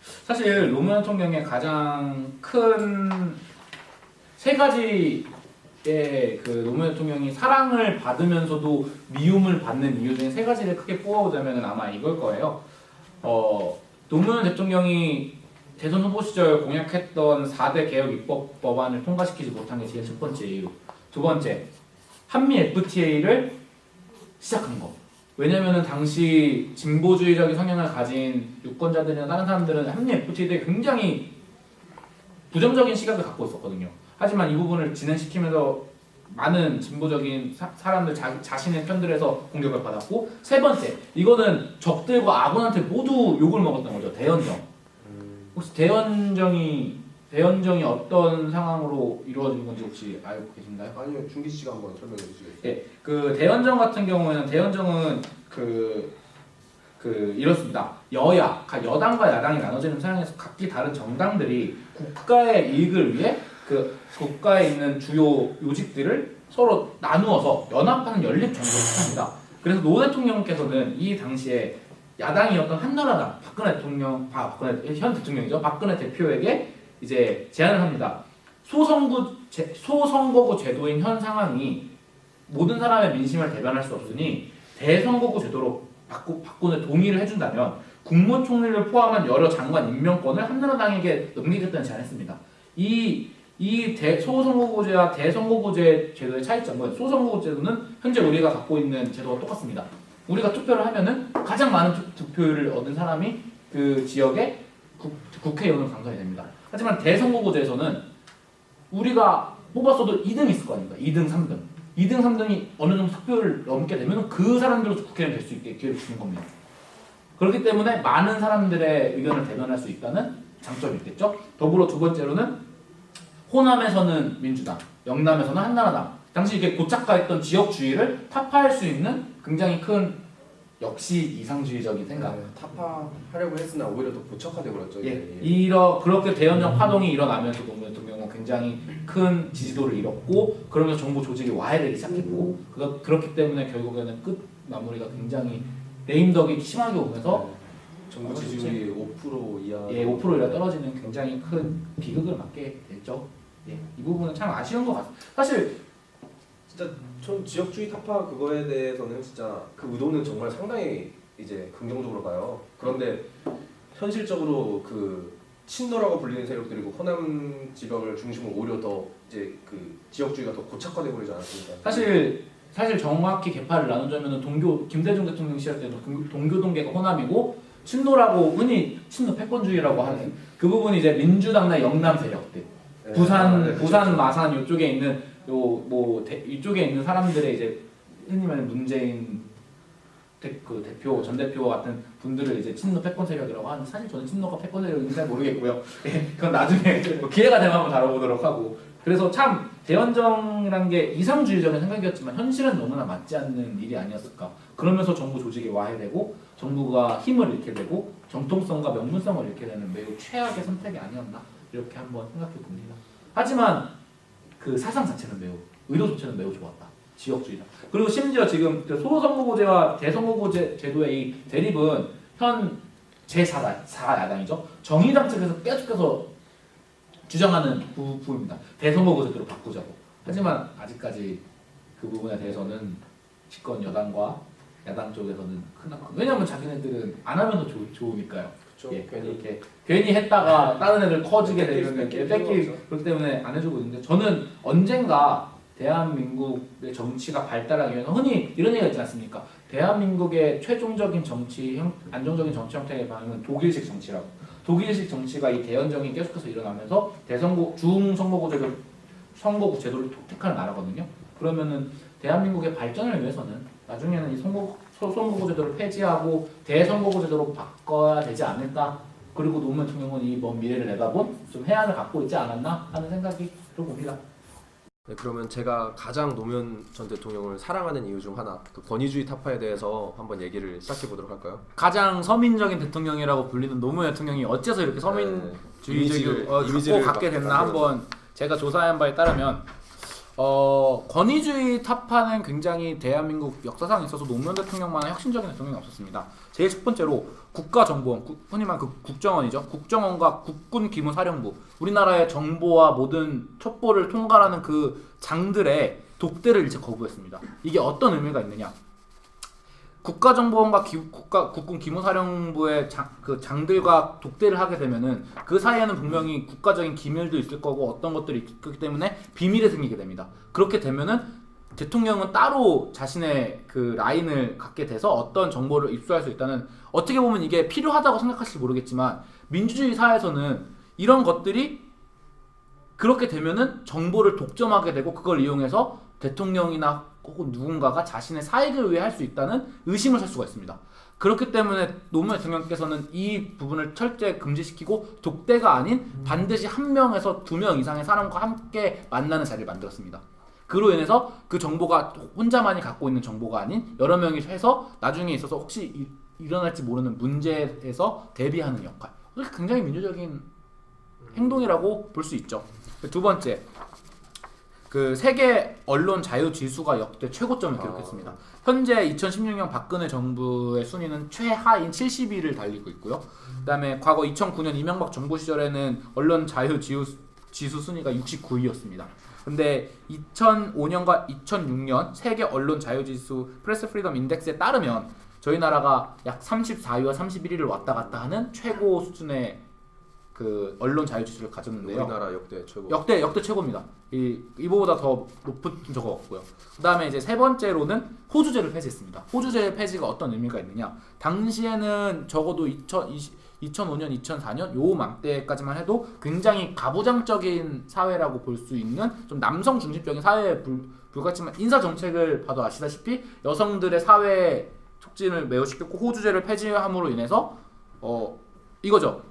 사실 노무현 대통령의 가장 큰 세 가지의 그 노무현 대통령이 사랑을 받으면서도 미움을 받는 이유 중에 세 가지를 크게 뽑아보자면 아마 이걸 거예요. 노무현 대통령이 대선 후보 시절 공약했던 4대 개혁 입법 법안을 통과시키지 못한 게 제일 첫 번째 이유. 두 번째, 한미 FTA를 시작한 거. 왜냐면은 당시 진보주의적인 성향을 가진 유권자들이나 다른 사람들은 한미 FTA에 굉장히 부정적인 시각을 갖고 있었거든요. 하지만 이 부분을 진행시키면서 많은 진보적인 사람들 자신의 편들에서 공격을 받았고 세 번째, 이거는 적들과 아군한테 모두 욕을 먹었던 거죠. 대연정. 혹시 대연정이 어떤 상황으로 이루어진 건지 혹시 알고 계신가요? 아니요, 준기 씨가 한번 설명해 주시겠어요? 예, 그 대연정 같은 경우에는 대연정은 이렇습니다. 여당과 야당이 나눠지는 상황에서 각기 다른 정당들이 국가의 이익을 위해 그 국가에 있는 주요 요직들을 서로 나누어서 연합하는 연립 정부를 합니다. 그래서 노 대통령께서는 이 당시에 야당이었던 한나라당 현 대통령이죠. 박근혜 대표에게 이제 제안을 합니다. 소선거구 제도인 현 상황이 모든 사람의 민심을 대변할 수 없으니 대선거구 제도로 바꾸는 동의를 해준다면 국무총리를 포함한 여러 장관 임명권을 한나라당에게 넘기겠다는 제안을 했습니다. 소선거구제와 대선거구제 제도의 차이점은 소선거구 제도는 현재 우리가 갖고 있는 제도와 똑같습니다. 우리가 투표를 하면은 가장 많은 득표율을 얻은 사람이 그 지역의 국회의원으로 당선이 됩니다. 하지만 대선거구제에서는 우리가 뽑았어도 2등 있을 거 아닙니까? 2등, 3등. 2등, 3등이 어느 정도 득표를 넘게 되면 그 사람들도 국회의원이 될 수 있게 기회를 주는 겁니다. 그렇기 때문에 많은 사람들의 의견을 대변할 수 있다는 장점이 있겠죠. 더불어 두 번째로는 호남에서는 민주당, 영남에서는 한나라당. 당시 이게 고착화했던 지역주의를 타파할 수 있는 굉장히 큰 역시 이상주의적인 생각. 네, 타파하려고 했으나 오히려 더 고착화되고 그랬죠. 예, 그렇게 대연정 파동이 일어나면서 노무현 대통령은 굉장히 큰 지지도를 잃었고 그러면서 정부 조직이 와해되기 시작했고 그렇기 때문에 결국에는 끝 마무리가 굉장히 레임덕이 심하게 오면서 정부 지지율이 5% 이하. 5% 이하 떨어지는 굉장히 큰 비극을 맞게 됐죠. 예, 이 부분은 참 아쉬운 것 같아요. 사실 진짜 전 지역주의 타파 그거에 대해서는 진짜 그 의도는 정말 상당히 이제 긍정적으로 봐요. 그런데 현실적으로 그 친노라고 불리는 세력들이고 호남 지역을 중심으로 오히려 더 이제 그 지역주의가 더 고착화되고 그러지 않았습니까? 사실 정확히 계파를 나누자면 김대중 대통령 시절 때는 동교동계가 호남이고 친노라고 흔히 친노 패권주의라고 하는 그 부분이 이제 민주당 내 영남 세력들 네, 부산 그렇죠. 마산 이쪽에 있는 이쪽에 있는 사람들의 이제 흔히 말하는 문재인 전 대표 같은 분들을 이제 친노 패권 세력이라고 하는데 사실 저는 친노가 패권 세력인지 잘 모르겠고요. 예, 그건 나중에 뭐 기회가 되면 한번 다뤄보도록 하고. 그래서 참 대연정이란 게 이상주의적인 생각이었지만 현실은 너무나 맞지 않는 일이 아니었을까. 그러면서 정부 조직이 와해되고 정부가 힘을 잃게 되고 정통성과 명문성을 잃게 되는 매우 최악의 선택이 아니었나 이렇게 한번 생각해 봅니다. 하지만 그 사상 자체는 의도 자체는 매우 좋았다. 지역주의다. 그리고 심지어 지금 소선거구제와 대선거구제 제도의 이 대립은 현 제4야당이죠. 정의당 측에서 계속해서 주장하는 부분입니다. 대선거구 제도로 바꾸자고. 하지만 아직까지 그 부분에 대해서는 집권 여당과 야당 쪽에서는 왜냐하면 자기네들은 안 하면 더 좋으니까요. 그렇죠. 예, 괜히 했다가 다른 애들 커지게 되면 그렇기 때문에 안 해주고 있는데 저는 언젠가 대한민국의 정치가 발달하기 위해서 흔히 이런 얘기가 있지 않습니까? 대한민국의 최종적인 안정적인 정치 형태의 방향은 독일식 정치라고. 독일식 정치가 이 대연정이 계속해서 일어나면서 선거구 제도를 독택하는 나라거든요. 그러면은 대한민국의 발전을 위해서는 나중에는 이 선거구 제도를 폐지하고 대선거구 제도로 바꿔야 되지 않을까. 그리고 노무현 대통령은 이 먼 미래를 내다본 좀 해안을 갖고 있지 않았나 하는 생각이 들어봅니다. 네, 그러면 제가 가장 노무현 전 대통령을 사랑하는 이유 중 하나, 그 권위주의 타파에 대해서 한번 얘기를 시작해 보도록 할까요? 가장 서민적인 대통령이라고 불리는 노무현 대통령이 어째서 이렇게 서민주의적을 갖고 갖게 됐나 한번 제가 조사한 바에 따르면 권위주의 타파는 굉장히 대한민국 역사상에 있어서 노무현 대통령만한 혁신적인 대통령이 없었습니다. 제일 첫 번째로 국가정보원, 흔히 말하는 그 국정원이죠. 국정원과 국군기무사령부, 우리나라의 정보와 모든 첩보를 통괄하는 그 장들의 독대를 일제 거부했습니다. 이게 어떤 의미가 있느냐? 국가정보원과 국군기무사령부의 장들과 독대를 하게 되면은 그 사이에는 분명히 국가적인 기밀도 있을 거고 어떤 것들이 있기 때문에 비밀이 생기게 됩니다. 그렇게 되면은 대통령은 따로 자신의 그 라인을 갖게 돼서 어떤 정보를 입수할 수 있다는, 어떻게 보면 이게 필요하다고 생각하실지 모르겠지만 민주주의 사회에서는 이런 것들이 그렇게 되면은 정보를 독점하게 되고 그걸 이용해서 대통령이나 혹은 누군가가 자신의 사익을 위해 할 수 있다는 의심을 살 수가 있습니다. 그렇기 때문에 노무현 대통령께서는 이 부분을 철저히 금지시키고 독대가 아닌 반드시 한 명에서 2명 이상의 사람과 함께 만나는 자리를 만들었습니다. 그로 인해서 그 정보가 혼자만이 갖고 있는 정보가 아닌 여러 명이 해서 나중에 있어서 혹시 일어날지 모르는 문제에서 대비하는 역할. 굉장히 민주적인 행동이라고 볼 수 있죠. 두 번째, 그 세계 언론 자유 지수가 역대 최고점을 기록했습니다. 현재 2016년 박근혜 정부의 순위는 최하인 70위를 달리고 있고요. 그다음에 과거 2009년 이명박 정부 시절에는 언론 자유 지수 순위가 69위였습니다. 근데 2005년과 2006년 세계 언론 자유 지수 프레스 프리덤 인덱스에 따르면 저희 나라가 약 34위와 31위를 왔다 갔다 하는 최고 수준의 그 언론 자유 지수를 가졌는데요. 우리나라 역대 최고. 역대 최고입니다. 이보다 더 높은 적은 없고요. 그다음에 이제 세 번째로는 호주제를 폐지했습니다. 호주제 폐지가 어떤 의미가 있느냐? 당시에는 적어도 2005년, 2004년 요맘때까지만 해도 굉장히 가부장적인 사회라고 볼 수 있는 좀 남성 중심적인 사회에 불같지만 인사 정책을 봐도 아시다시피 여성들의 사회 촉진을 매우 시켰고 호주제를 폐지함으로 인해서 이거죠.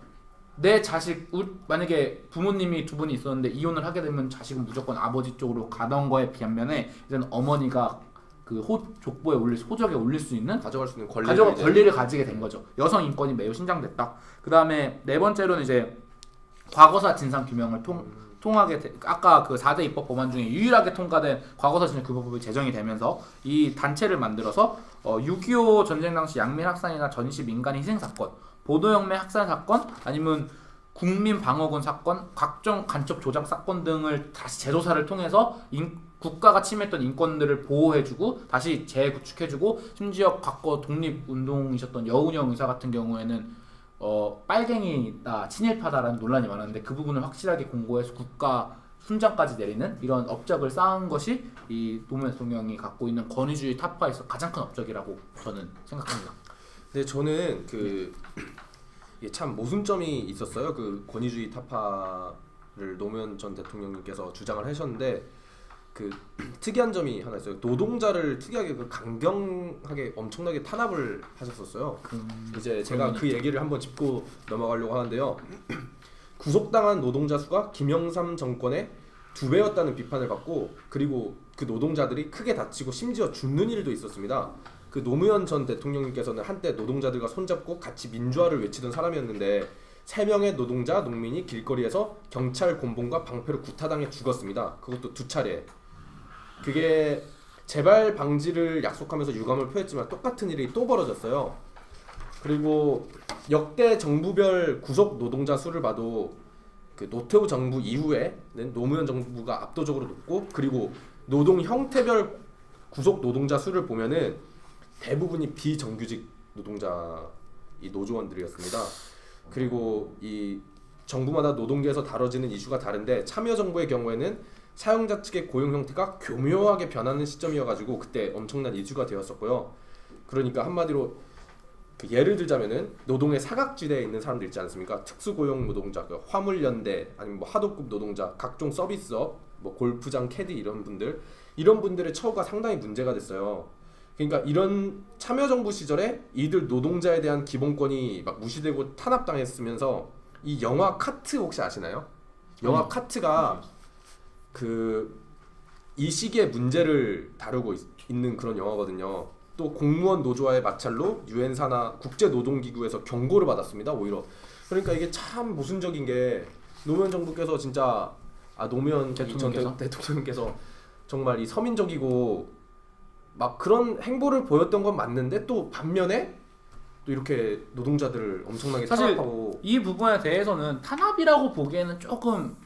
내 자식 만약에 부모님이 두 분이 있었는데 이혼을 하게 되면 자식은 무조건 아버지 쪽으로 가던 거에 반면에 이제는 어머니가 그 족보에 호적에 올릴 수 있는 가져갈 수 있는 권리를 권리를 가지게 된 거죠. 여성 인권이 매우 신장됐다. 그 다음에 네 번째로는 이제 과거사 진상 규명을 통하게 아까 그 4대 입법 법안 중에 유일하게 통과된 과거사 진상 규명법이 제정이 되면서 이 단체를 만들어서 6.25 전쟁 당시 양민 학살이나 전시 민간 희생 사건, 보도혁명 학살 사건, 아니면 국민방어군 사건, 각종 간첩 조작 사건 등을 다시 재조사를 통해서 국가가 침해했던 인권들을 보호해주고 다시 재구축해주고 심지어 과거 독립운동이셨던 여운형 의사 같은 경우에는 빨갱이다 친일파다라는 논란이 많았는데 그 부분을 확실하게 공고해서 국가 훈장까지 내리는 이런 업적을 쌓은 것이 이 노무현 대통령이 갖고 있는 권위주의 타파에서 가장 큰 업적이라고 저는 생각합니다. 네, 저는 이게 참 모순점이 있었어요. 그 권위주의 타파를 노무현 전 대통령님께서 주장을 하셨는데 그 특이한 점이 하나 있어요. 노동자를 특이하게 강경하게 엄청나게 탄압을 하셨었어요. 이제 제가 그 얘기를 한번 짚고 넘어가려고 하는데요. 구속당한 노동자 수가 김영삼 정권의 2배였다는 비판을 받고 그리고 그 노동자들이 크게 다치고 심지어 죽는 일도 있었습니다. 그 노무현 전 대통령님께서는 한때 노동자들과 손잡고 같이 민주화를 외치던 사람이었는데 3명의 노동자, 농민이 길거리에서 경찰 곤봉과 방패로 구타당해 죽었습니다. 그것도 2차례. 그게 재발 방지를 약속하면서 유감을 표했지만 똑같은 일이 또 벌어졌어요. 그리고 역대 정부별 구속 노동자 수를 봐도 그 노태우 정부 이후에는 노무현 정부가 압도적으로 높고 그리고 노동 형태별 구속 노동자 수를 보면은 대부분이 비정규직 노동자 이 노조원들이었습니다. 그리고 이 정부마다 노동계에서 다뤄지는 이슈가 다른데 참여정부의 경우에는 사용자 측의 고용 형태가 교묘하게 변하는 시점이어가지고 그때 엄청난 이슈가 되었었고요. 그러니까 한마디로 그 예를 들자면은 노동의 사각지대에 있는 사람들 있지 않습니까? 특수고용 노동자, 그 화물연대 아니면 뭐 하도급 노동자, 각종 서비스업, 뭐 골프장 캐디 이런 분들의 처우가 상당히 문제가 됐어요. 그러니까 이런 참여정부 시절에 이들 노동자에 대한 기본권이 막 무시되고 탄압당했으면서 이 영화 카트 혹시 아시나요? 영화 카트가 이 시기의 문제를 다루고 있는 그런 영화거든요. 또 공무원 노조와의 마찰로 유엔사나 국제노동기구에서 경고를 받았습니다. 오히려 그러니까 이게 참 모순적인 게 노무현 정부께서 진짜 노무현 대통령께서 정말 이 서민적이고 막 그런 행보를 보였던 건 맞는데 또 반면에 또 이렇게 노동자들을 엄청나게 사실 탄압하고 이 부분에 대해서는 탄압이라고 보기에는 조금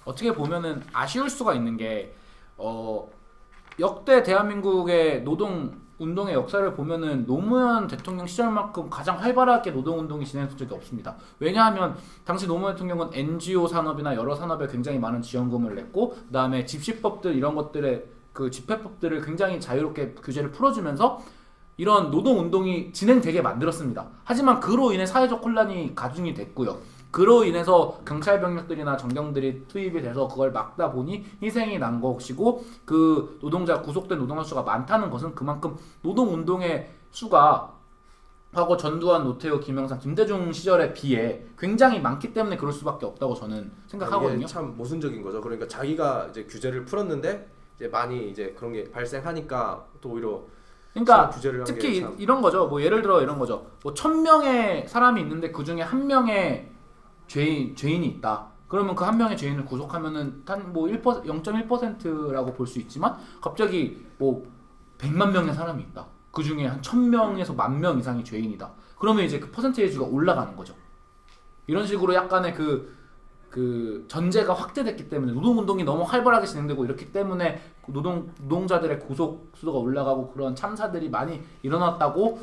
어떻게 보면은 아쉬울 수가 있는 게 역대 대한민국의 노동 운동의 역사를 보면은 노무현 대통령 시절만큼 가장 활발하게 노동 운동이 진행된 적이 없습니다. 왜냐하면 당시 노무현 대통령은 NGO 산업이나 여러 산업에 굉장히 많은 지원금을 냈고 그다음에 집시법들 이런 것들의 그 집회법들을 굉장히 자유롭게 규제를 풀어주면서 이런 노동 운동이 진행되게 만들었습니다. 하지만 그로 인해 사회적 혼란이 가중이 됐고요. 그로 인해서 경찰 병력들이나 정경들이 투입이 돼서 그걸 막다 보니 희생이 난 것이고 그 구속된 노동자 수가 많다는 것은 그만큼 노동 운동의 수가 과거 전두환, 노태우, 김영삼, 김대중 시절에 비해 굉장히 많기 때문에 그럴 수밖에 없다고 저는 생각하거든요. 이게 참 모순적인 거죠. 그러니까 자기가 이제 규제를 풀었는데 이제 많이 이제 그런 게 발생하니까 또 오히려 그러니까 규제를 특히 이런 거죠. 뭐 예를 들어 이런 거죠. 뭐 1000명의 사람이 있는데 그 중에 한 명의 죄인이 있다. 그러면 그 한 명의 죄인을 구속하면은 한 뭐 0.1%라고 볼 수 있지만 갑자기 뭐 100만 명의 사람이 있다. 그 중에 한 1000명에서 10,000명 이상이 죄인이다. 그러면 이제 그 퍼센테이지가 올라가는 거죠. 이런 식으로 약간의 그 전제가 확대됐기 때문에 노동운동이 너무 활발하게 진행되고 이렇기 때문에 노동자들의 구속 수도가 올라가고 그런 참사들이 많이 일어났다고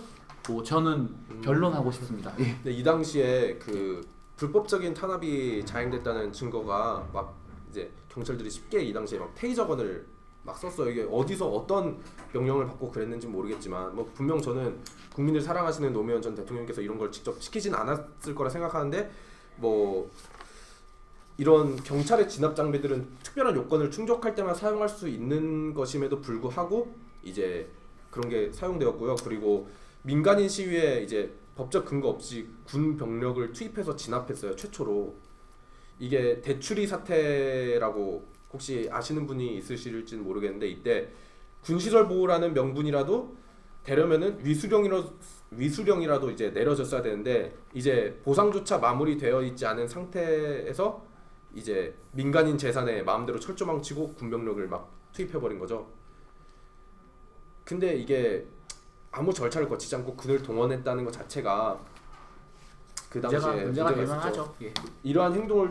저는 변론하고 싶습니다. 예. 근데 이 당시에 그 불법적인 탄압이 자행됐다는 증거가 막 이제 경찰들이 쉽게 이 당시에 막 테이저건을 막 썼어요. 이게 어디서 어떤 명령을 받고 그랬는지 모르겠지만 뭐 분명 저는 국민을 사랑하시는 노무현 전 대통령께서 이런 걸 직접 시키진 않았을 거라 생각하는데 뭐 이런 경찰의 진압 장비들은 특별한 요건을 충족할 때만 사용할 수 있는 것임에도 불구하고 이제 그런 게 사용되었고요. 그리고 민간인 시위에 이제 법적 근거 없이 군 병력을 투입해서 진압했어요. 최초로. 이게 대추리 사태라고 혹시 아시는 분이 있으실지는 모르겠는데 이때 군시설 보호라는 명분이라도 되려면은 위수령이라도 이제 내려졌어야 되는데 이제 보상조차 마무리되어 있지 않은 상태에서 이제 민간인 재산에 마음대로 철조망치고 군병력을 막 투입해버린 거죠. 근데 이게 아무 절차를 거치지 않고 그를 동원했다는 것 자체가 그 당시에 문제가 될 만하죠. 예. 이러한 행동을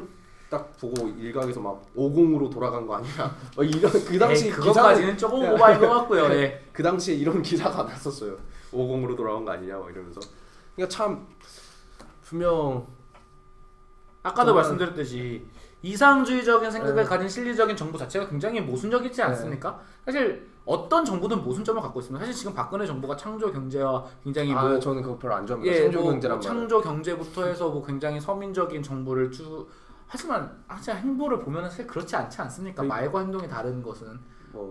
딱 보고 일각에서 막 50으로 돌아간 거 아니야? 이런 그 당시 그것까지는 조금 오바인 것 같고요. 예. 그 당시에 이런 기사가 났었어요. 50으로 돌아간 거 아니냐 막 이러면서. 그러니까 참 분명 아까도 말씀드렸듯이 이상주의적인 생각을 가진 실리적인 정부 자체가 굉장히 모순적이지 않습니까? 사실 어떤 정부든 모순점을 갖고 있습니다. 사실 지금 박근혜 정부가 창조 경제와 굉장히 저는 그거 별로 안 좋아합니다. 예, 창조 경제란 말. 창조 경제부터 해서 뭐 굉장히 서민적인 정부를 하지만 진짜 행보를 보면은 사실 그렇지 않지 않습니까? 말과 행동이 다른 것은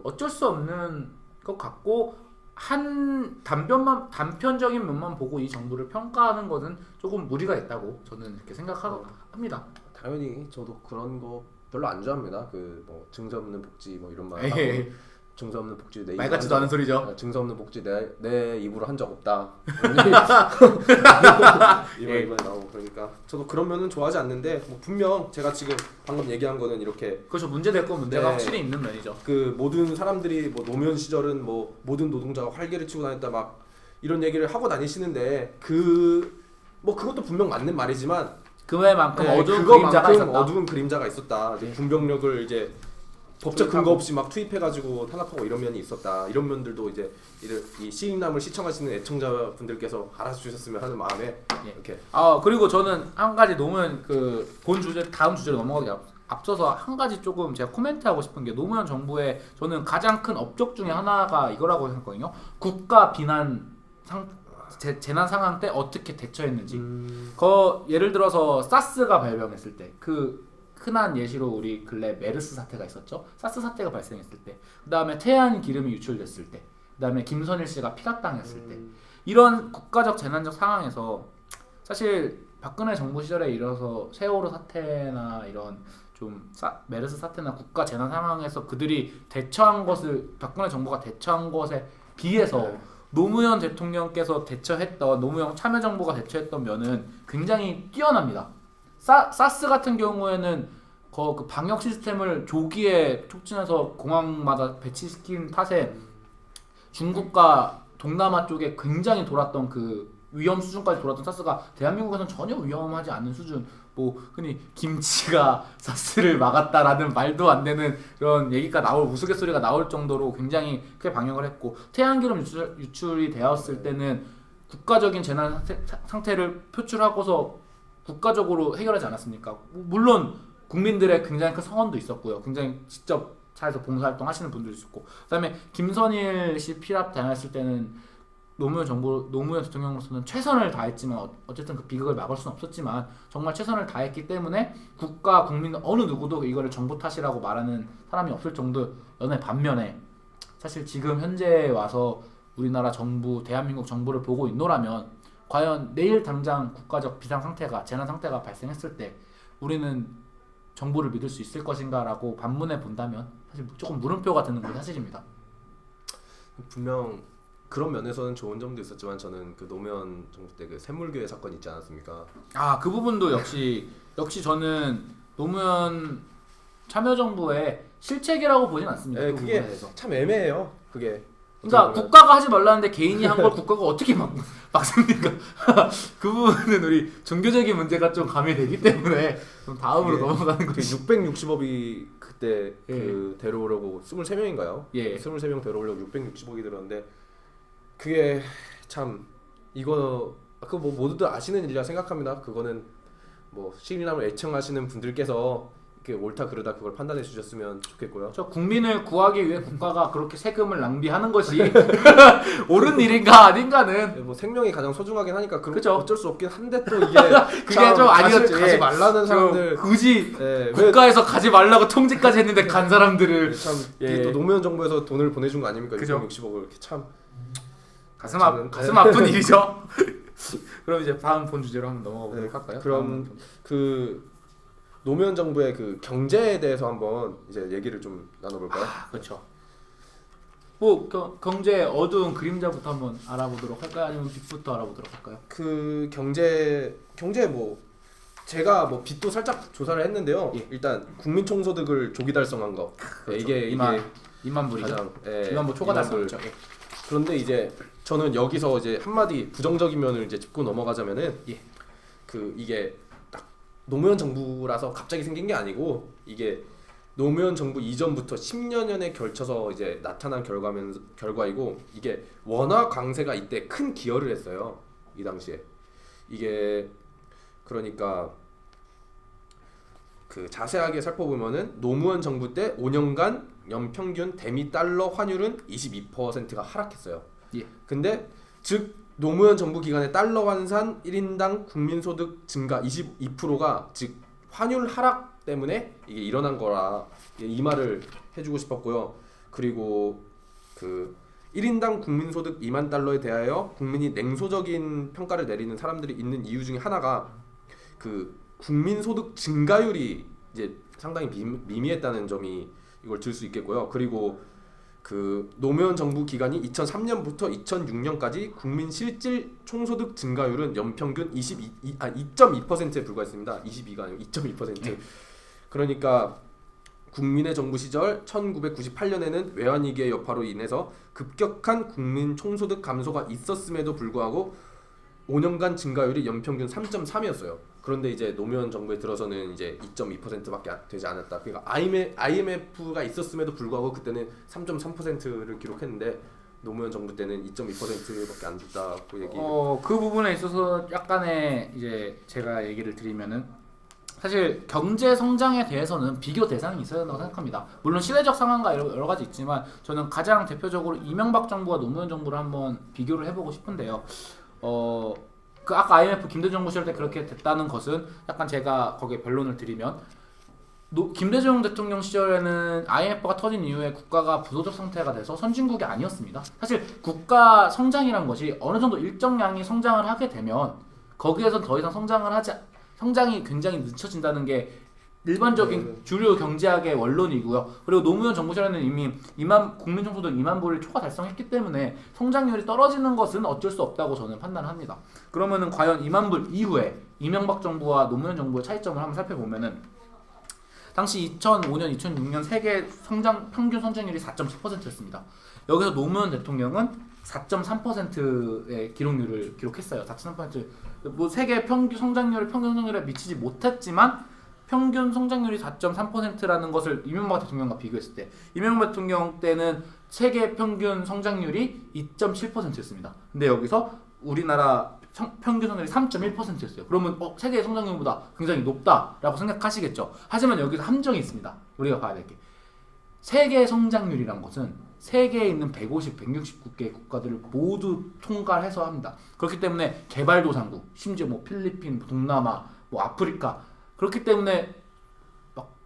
어쩔 수 없는 것 같고 한 단편적인 면만 보고 이 정부를 평가하는 것은 조금 무리가 있다고 저는 이렇게 생각합니다. 당연히 저도 그런 거 별로 안 좋아합니다. 그 뭐 증서 없는 복지 뭐 이런 말. 증서 없는 복지 내 말 같지도 않은 소리죠. 증서 없는 복지 내 입으로 한 적 없다. 이번에 나오고 그러니까 저도 그런 면은 좋아하지 않는데 뭐 분명 제가 지금 방금 얘기한 거는 이렇게 그렇죠. 문제될 건 문제가 확실히 있는 면이죠. 그 모든 사람들이 뭐 노무현 시절은 뭐 모든 노동자가 활개를 치고 다녔다 막 이런 얘기를 하고 다니시는데 뭐 그것도 분명 맞는 말이지만 그만큼 어두운 그림자가 있었다. 어두운 그림자가 있었다. 군병력을 이제 법적 근거 없이 막 투입해가지고 탄압하고 이런 면이 있었다. 이런 면들도 이제 이 시인남을 시청하시는 애청자분들께서 알아주셨으면 하는 마음에 이렇게. 그리고 저는 한 가지 노무현 본 주제 다음 주제로 넘어가기 앞서서 한 가지 조금 제가 코멘트하고 싶은 게 노무현 정부의 저는 가장 큰 업적 중에 하나가 이거라고 생각하거든요. 국가 비난 재난 상황 때 어떻게 대처했는지. 예를 들어서 사스가 발병했을 때 흔한 예시로 우리 근래 메르스 사태가 있었죠. 사스 사태가 발생했을 때, 그 다음에 태안 기름이 유출됐을 때, 그 다음에 김선일 씨가 피랍당했을 때, 이런 국가적 재난적 상황에서 사실 박근혜 정부 시절에 이뤄서 세월호 사태나 이런 좀 메르스 사태나 국가 재난 상황에서 그들이 대처한 것을 박근혜 정부가 대처한 것에 비해서 노무현 대통령께서 노무현 참여정부가 대처했던 면은 굉장히 뛰어납니다. 사스 같은 경우에는 그 방역 시스템을 조기에 촉진해서 공항마다 배치시킨 탓에 중국과 동남아 쪽에 굉장히 돌았던 그 위험 수준까지 돌았던 사스가 대한민국에서는 전혀 위험하지 않은 수준. 뭐 흔히 김치가 사스를 막았다라는 말도 안 되는 그런 얘기가 우스갯소리가 나올 정도로 굉장히 크게 방역을 했고, 태양기름 유출이 되었을 때는 국가적인 재난 상태를 표출하고서 국가적으로 해결하지 않았습니까? 물론 국민들의 굉장히 큰 성원도 있었고요. 굉장히 직접 차에서 봉사활동 하시는 분들도 있었고, 그다음에 김선일 씨 피랍 당했을 때는 노무현 대통령으로서는 최선을 다했지만 어쨌든 그 비극을 막을 수는 없었지만 정말 최선을 다했기 때문에 국가 국민 어느 누구도 이거를 정부 탓이라고 말하는 사람이 없을 정도였는 반면에 사실 지금 현재 와서 우리나라 정부 대한민국 정부를 보고 있노라면 과연 내일 당장 국가적 비상 상태가 재난 상태가 발생했을 때 우리는 정부를 믿을 수 있을 것인가라고 반문해 본다면 사실 조금 물음표가 드는 건 사실입니다. 분명 그런 면에서는 좋은 점도 있었지만 저는 그 노무현 정부 때 그 샘물교회 사건 있지 않았습니까? 그 부분도 역시 저는 노무현 참여정부의 실책이라고 보진 않습니다. 네, 그게 참 애매해요. 그게. 그러니까 국가가 하지 말라는데 개인이 한 걸 국가가 어떻게 막습니까? 그 부분은 우리 종교적인 문제가 좀 가미되기 때문에 좀 다음으로 넘어가는 거죠. 660억이 그때 그 데려오려고 23명인가요? 예. 23명 데려오려고 660억이 들었는데 그게 참 이거 그 뭐 모두들 아시는 일이라 생각합니다. 그거는 뭐 시민남을 애청하시는 분들께서 옳다 그르다 그걸 판단해 주셨으면 좋겠고요. 저 국민을 구하기 위해 국가가 그렇게 세금을 낭비하는 것이 옳은 일인가 아닌가는 뭐 생명이 가장 소중하긴 하니까 그런 그죠. 어쩔 수 없긴 한데 또 이게 그게 좀 아니었지. 가지 말라는 사람들 굳이 왜 국가에서 가지 말라고 통지까지 했는데 간 사람들을 참 예. 또 노무현 정부에서 돈을 보내준 거 아닙니까? 그죠. 660억을 이렇게 참 가슴 저는- 아픈 일이죠. 그럼 이제 다음 본 주제로 한번 넘어가 보도록 네, 할까요? 그럼 그 노무현 정부의 그 경제에 대해서 한번 이제 얘기를 좀 나눠볼까요? 그렇죠. 뭐 경제 어두운 그림자부터 한번 알아보도록 할까요? 아니면 빛부터 알아보도록 할까요? 그 경제 뭐 제가 뭐 빚도 살짝 조사를 했는데요. 예. 일단 국민 총소득을 조기 달성한 거. 그렇죠. 이게 2만 불이죠. 가장 2만 불 초과 2만 불. 달성했죠. 예. 그런데 이제 저는 여기서 이제 한마디 부정적인 면을 이제 짚고 넘어가자면은 예. 그 이게 딱 노무현 정부라서 갑자기 생긴 게 아니고 이게 노무현 정부 이전부터 10년에 걸쳐서 이제 나타난 결과이고 이게 원화 강세가 이때 큰 기여를 했어요. 이 당시에 이게 그러니까 그 자세하게 살펴보면은 노무현 정부 때 5년간 연평균 대미 달러 환율은 22%가 하락했어요. 예. 근데 즉 노무현 정부 기간에 달러 환산 1인당 국민소득 증가 22%가 즉 환율 하락 때문에 이게 일어난 거라 이 말을 해주고 싶었고요. 그리고 그 1인당 국민소득 2만 달러에 대하여 국민이 냉소적인 평가를 내리는 사람들이 있는 이유 중에 하나가 그 국민소득 증가율이 이제 상당히 미미했다는 점이 이걸 들 수 있겠고요. 그리고 그 노무현 정부 기간이 2003년부터 2006년까지 국민 실질 총소득 증가율은 연평균 2.2%에 불과했습니다. 22가 아니고 2.2%. 그러니까 국민의 정부 시절 1998년에는 외환위기의 여파로 인해서 급격한 국민 총소득 감소가 있었음에도 불구하고 5년간 증가율이 연평균 3.3이었어요. 그런데 이제 노무현 정부에 들어서는 이제 2.2%밖에 되지 않았다. 그러니까 IMF가 있었음에도 불구하고 그때는 3.3%를 기록했는데 노무현 정부 때는 2.2%밖에 안 됐다고 얘기. 그 부분에 있어서 약간의 이제 제가 얘기를 드리면은 사실 경제 성장에 대해서는 비교 대상이 있어야 된다고 생각합니다. 물론 시대적 상황과 여러 가지 있지만 저는 가장 대표적으로 이명박 정부와 노무현 정부를 한번 비교를 해보고 싶은데요. 그 아까 IMF 김대중 정부 시절 때 그렇게 됐다는 것은 약간 제가 거기에 변론을 드리면 김대중 대통령 시절에는 IMF가 터진 이후에 국가가 부도적 상태가 돼서 선진국이 아니었습니다. 사실 국가 성장이란 것이 어느 정도 일정량이 성장을 하게 되면 거기에선 더 이상 성장이 굉장히 늦춰진다는 게 일반적인 주류 경제학의 원론이고요. 그리고 노무현 정부 시절에는 이미 국민 총소득 2만 불을 초과 달성했기 때문에 성장률이 떨어지는 것은 어쩔 수 없다고 저는 판단합니다. 그러면은 과연 2만 불 이후에 이명박 정부와 노무현 정부의 차이점을 한번 살펴보면은 당시 2005년, 2006년 세계 평균 성장률이 4.7%였습니다. 여기서 노무현 대통령은 4.3%의 기록률을 기록했어요. 4.3%. 뭐 세계 평균 성장률에 미치지 못했지만 평균 성장률이 4.3%라는 것을 이명박 대통령과 비교했을 때 이명박 대통령 때는 세계 평균 성장률이 2.7%였습니다. 근데 여기서 우리나라 평균 성장률이 3.1%였어요. 그러면 세계 성장률보다 굉장히 높다라고 생각하시겠죠. 하지만 여기서 함정이 있습니다. 우리가 봐야 될 게 세계 성장률이란 것은 세계에 있는 160개 국가들을 모두 통과해서 합니다. 그렇기 때문에 개발도상국, 심지어 뭐 필리핀, 동남아, 뭐 아프리카 그렇기 때문에 막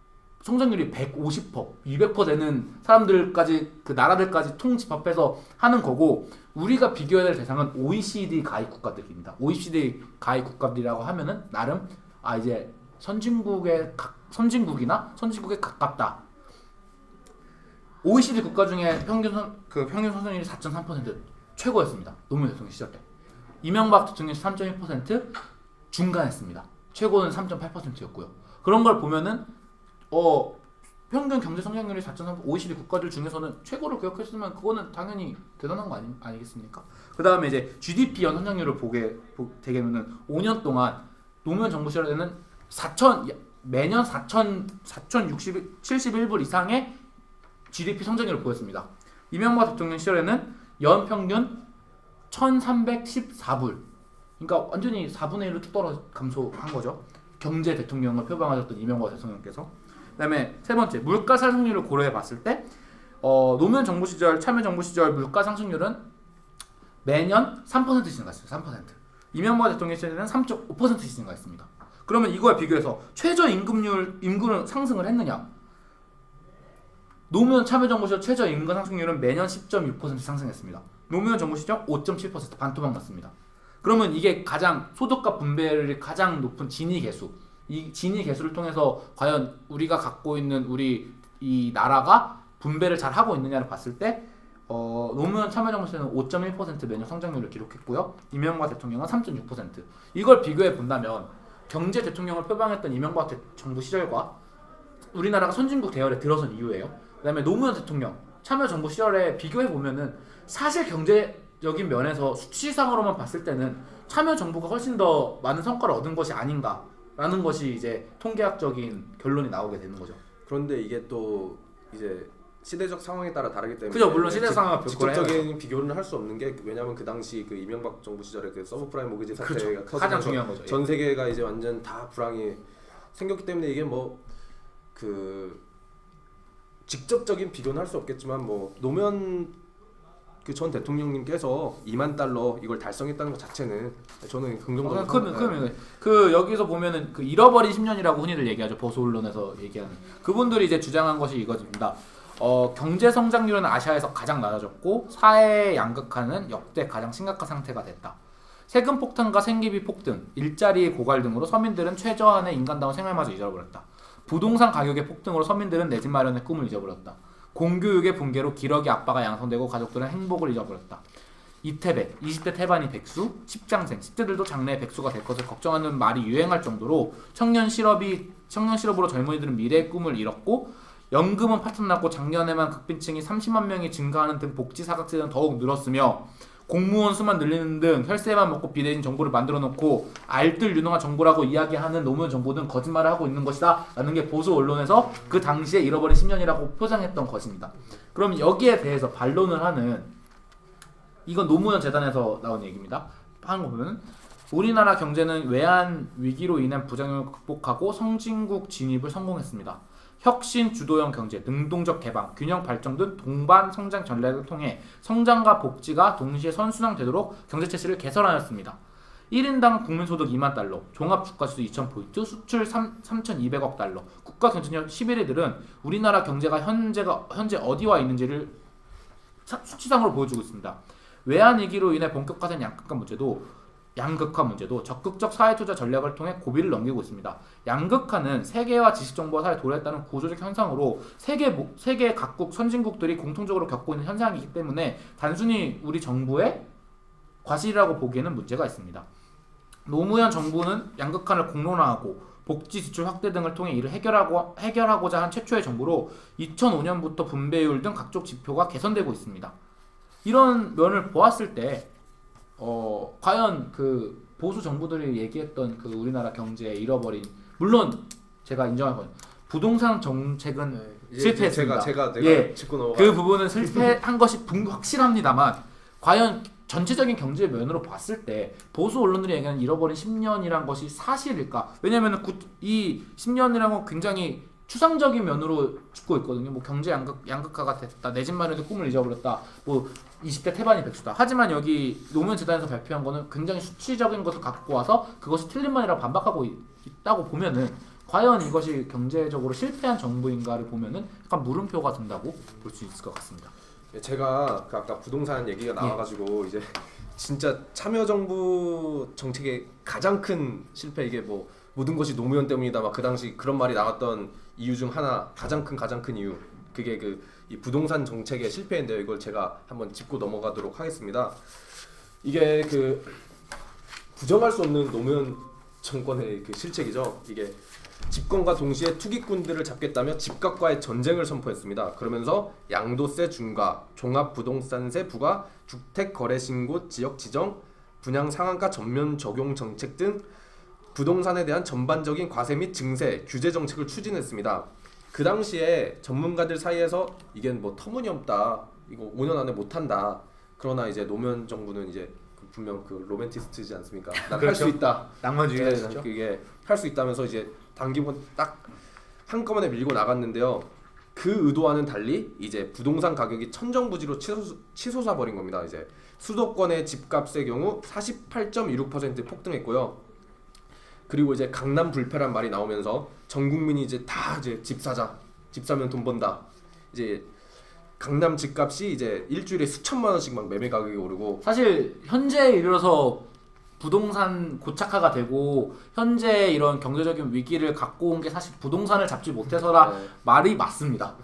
성장률이 150%, 200% 되는 사람들까지 그 나라들까지 통집합해서 하는 거고 우리가 비교해야 될 대상은 OECD 가입 국가들입니다. OECD 가입 국가들이라고 하면은 나름 이제 선진국이나 선진국에 가깝다. OECD 국가 중에 평균 성장률이 4.3% 최고였습니다. 노무현 대통령 시절 때. 이명박 대통령이 3.1% 중간했습니다. 최고는 3.8%였고요. 그런 걸 보면은 평균 경제 성장률이 4.3% OECD 국가들 중에서는 최고를 기록했으면 그거는 당연히 대단한 거 아니겠습니까? 그 다음에 이제 GDP 연성장률을 보게 되면은 5년 동안 노무현 정부 시절에는 매년 4,071불 이상의 GDP 성장률을 보였습니다. 이명박 대통령 시절에는 연평균 1,314불. 그러니까 완전히 4분의 1로 뚝 감소한 거죠. 경제 대통령을 표방하셨던 이명박 대통령께서. 그다음에 세 번째 물가 상승률을 고려해 봤을 때 노무현 정부 시절, 참여정부 시절 물가 상승률은 매년 3% 증가했어요. 3%. 이명박 대통령 시절에는 3.5%씩 증가했습니다. 그러면 이거에 비교해서 임금은 상승을 했느냐? 노무현 참여정부 시절 최저임금 상승률은 매년 10.6% 상승했습니다. 노무현 정부 시절 5.7% 반토막 났습니다. 그러면 이게 가장 소득과 분배율이 가장 높은 진위 개수. 이 진위 개수를 통해서 과연 우리가 갖고 있는 우리 이 나라가 분배를 잘 하고 있느냐를 봤을 때 노무현 참여정부 시절은 5.1% 매년 성장률을 기록했고요. 이명박 대통령은 3.6%. 이걸 비교해 본다면 경제 대통령을 표방했던 이명박 정부 시절과 우리나라가 선진국 대열에 들어선 이유예요. 그다음에 노무현 대통령 참여정부 시절에 비교해 보면은 사실 경제적인 면에서 수치상으로만 봤을 때는 참여정부가 훨씬 더 많은 성과를 얻은 것이 아닌가라는 것이 이제 통계학적인 결론이 나오게 되는 거죠. 그런데 이게 또 이제 시대적 상황에 따라 다르기 때문에 그죠, 물론 시대적 상황과 직접적인 비교는 할 수 없는 게 왜냐하면 그 당시 그 이명박 정부 시절에 그 서브프라임 모기지 사태가 그렇죠. 가장 중요한 거죠. 전 세계가 이제 완전 다 불황이 생겼기 때문에 이게 뭐 그 직접적인 비교는 할 수 없겠지만 뭐 노무현 그 전 대통령님께서 2만 달러 이걸 달성했다는 것 자체는 저는 긍정적으로 그러면 그 여기서 보면은 그 잃어버린 10년이라고 흔히들 얘기하죠. 보수 언론에서 얘기하는 그분들이 이제 주장한 것이 이것입니다. 경제 성장률은 아시아에서 가장 낮아졌고 사회 양극화는 역대 가장 심각한 상태가 됐다. 세금 폭탄과 생계비 폭등, 일자리의 고갈 등으로 서민들은 최저한의 인간다운 생활마저 잊어버렸다. 부동산 가격의 폭등으로 서민들은 내 집 마련의 꿈을 잊어버렸다. 공교육의 붕괴로 기러기 아빠가 양성되고 가족들은 행복을 잊어버렸다. 이태백, 20대 태반이 백수, 십장생, 10대들도 장래에 백수가 될 것을 걱정하는 말이 유행할 정도로 청년 실업으로 젊은이들은 미래의 꿈을 잃었고 연금은 파탄났고 작년에만 극빈층이 30만 명이 증가하는 등 복지 사각지대는 더욱 늘었으며 공무원 수만 늘리는 등 혈세만 먹고 비대진 정부를 만들어 놓고 알뜰 유능한 정부라고 이야기하는 노무현 정부는 거짓말을 하고 있는 것이다 라는 게 보수 언론에서 그 당시에 잃어버린 10년이라고 포장했던 것입니다. 그럼 여기에 대해서 반론을 하는 이건 노무현 재단에서 나온 얘기입니다. 하는 거 보면 우리나라 경제는 외환 위기로 인한 부작용을 극복하고 선진국 진입을 성공했습니다. 혁신 주도형 경제, 능동적 개방, 균형 발전 등 동반 성장 전략을 통해 성장과 복지가 동시에 선순환되도록 경제 체제를 개선하였습니다. 1인당 국민소득 2만 달러, 종합주가지수 2000포인트, 수출 3,200억 달러, 국가 경쟁력 11위들은 우리나라 경제가 현재 어디와 있는지를 수치상으로 보여주고 있습니다. 외환위기로 인해 본격화된 양극화 문제도 적극적 사회투자 전략을 통해 고비를 넘기고 있습니다. 양극화는 세계화 지식정보와 사회 도래에 따른 구조적 현상으로 세계 각국 선진국들이 공통적으로 겪고 있는 현상이기 때문에 단순히 우리 정부의 과실이라고 보기에는 문제가 있습니다. 노무현 정부는 양극화를 공론화하고 복지 지출 확대 등을 통해 이를 해결하고자 한 최초의 정부로 2005년부터 분배율 등 각종 지표가 개선되고 있습니다. 이런 면을 보았을 때 과연 그 보수 정부들이 얘기했던 그 우리나라 경제에 잃어버린 물론 제가 인정할 건 부동산 정책은 실패했습니다. 제가 짚고 넘어가. 그 부분은 실패한 것이 확실합니다만 과연 전체적인 경제 면으로 봤을 때 보수 언론들이 얘기하는 잃어버린 10년이란 것이 사실일까? 왜냐하면 이 10년이라는 건 굉장히 추상적인 면으로 짚고 있거든요. 뭐 경제 양극화가 됐다, 내 집 마련의 꿈을 잊어버렸다, 뭐 20대 태반이 백수다. 하지만 여기 노무현 재단에서 발표한 거는 굉장히 수치적인 것을 갖고 와서 그것이 틀린 말이라고 반박하고 있다고 보면은 과연 이것이 경제적으로 실패한 정부인가를 보면은 약간 물음표가 든다고 볼 수 있을 것 같습니다. 제가 그 아까 부동산 얘기가 나와가지고 이제 진짜 참여정부 정책의 가장 큰 실패 이게 뭐 모든 것이 노무현 때문이다 막 그 당시 그런 말이 나왔던 이유 중 하나 가장 큰 이유 그게 이 부동산 정책의 실패인데요. 이걸 제가 한번 짚고 넘어가도록 하겠습니다. 이게 그 부정할 수 없는 노무현 정권의 그 실책이죠. 이게 집권과 동시에 투기꾼들을 잡겠다며 집값과의 전쟁을 선포했습니다. 그러면서 양도세 중과, 종합부동산세 부과, 주택거래신고 지역 지정, 분양 상한가 전면 적용 정책 등 부동산에 대한 전반적인 과세 및 증세, 규제 정책을 추진했습니다. 그 당시에 전문가들 사이에서 이게 뭐 터무니없다, 이거 5년 안에 못한다. 그러나 이제 노무현 정부는 이제 분명 그 로맨티스트지 않습니까? 난 할 수 있다. 낭만주의자였죠. 그게 할 수 있다면서 이제 단기본 딱 한꺼번에 밀고 나갔는데요. 그 의도와는 달리 이제 부동산 가격이 천정부지로 치솟아 버린 겁니다. 이제 수도권의 집값의 경우 48.26% 폭등했고요. 그리고 이제 강남 불패란 말이 나오면서 전 국민이 이제 다 이제 집 사자, 집 사면 돈 번다. 이제 강남 집값이 이제 일주일에 수천만 원씩 막 매매 가격이 오르고 사실 현재에 이르러서 부동산 고착화가 되고 현재 이런 경제적인 위기를 갖고 온 게 사실 부동산을 잡지 못해서라 네. 말이 맞습니다.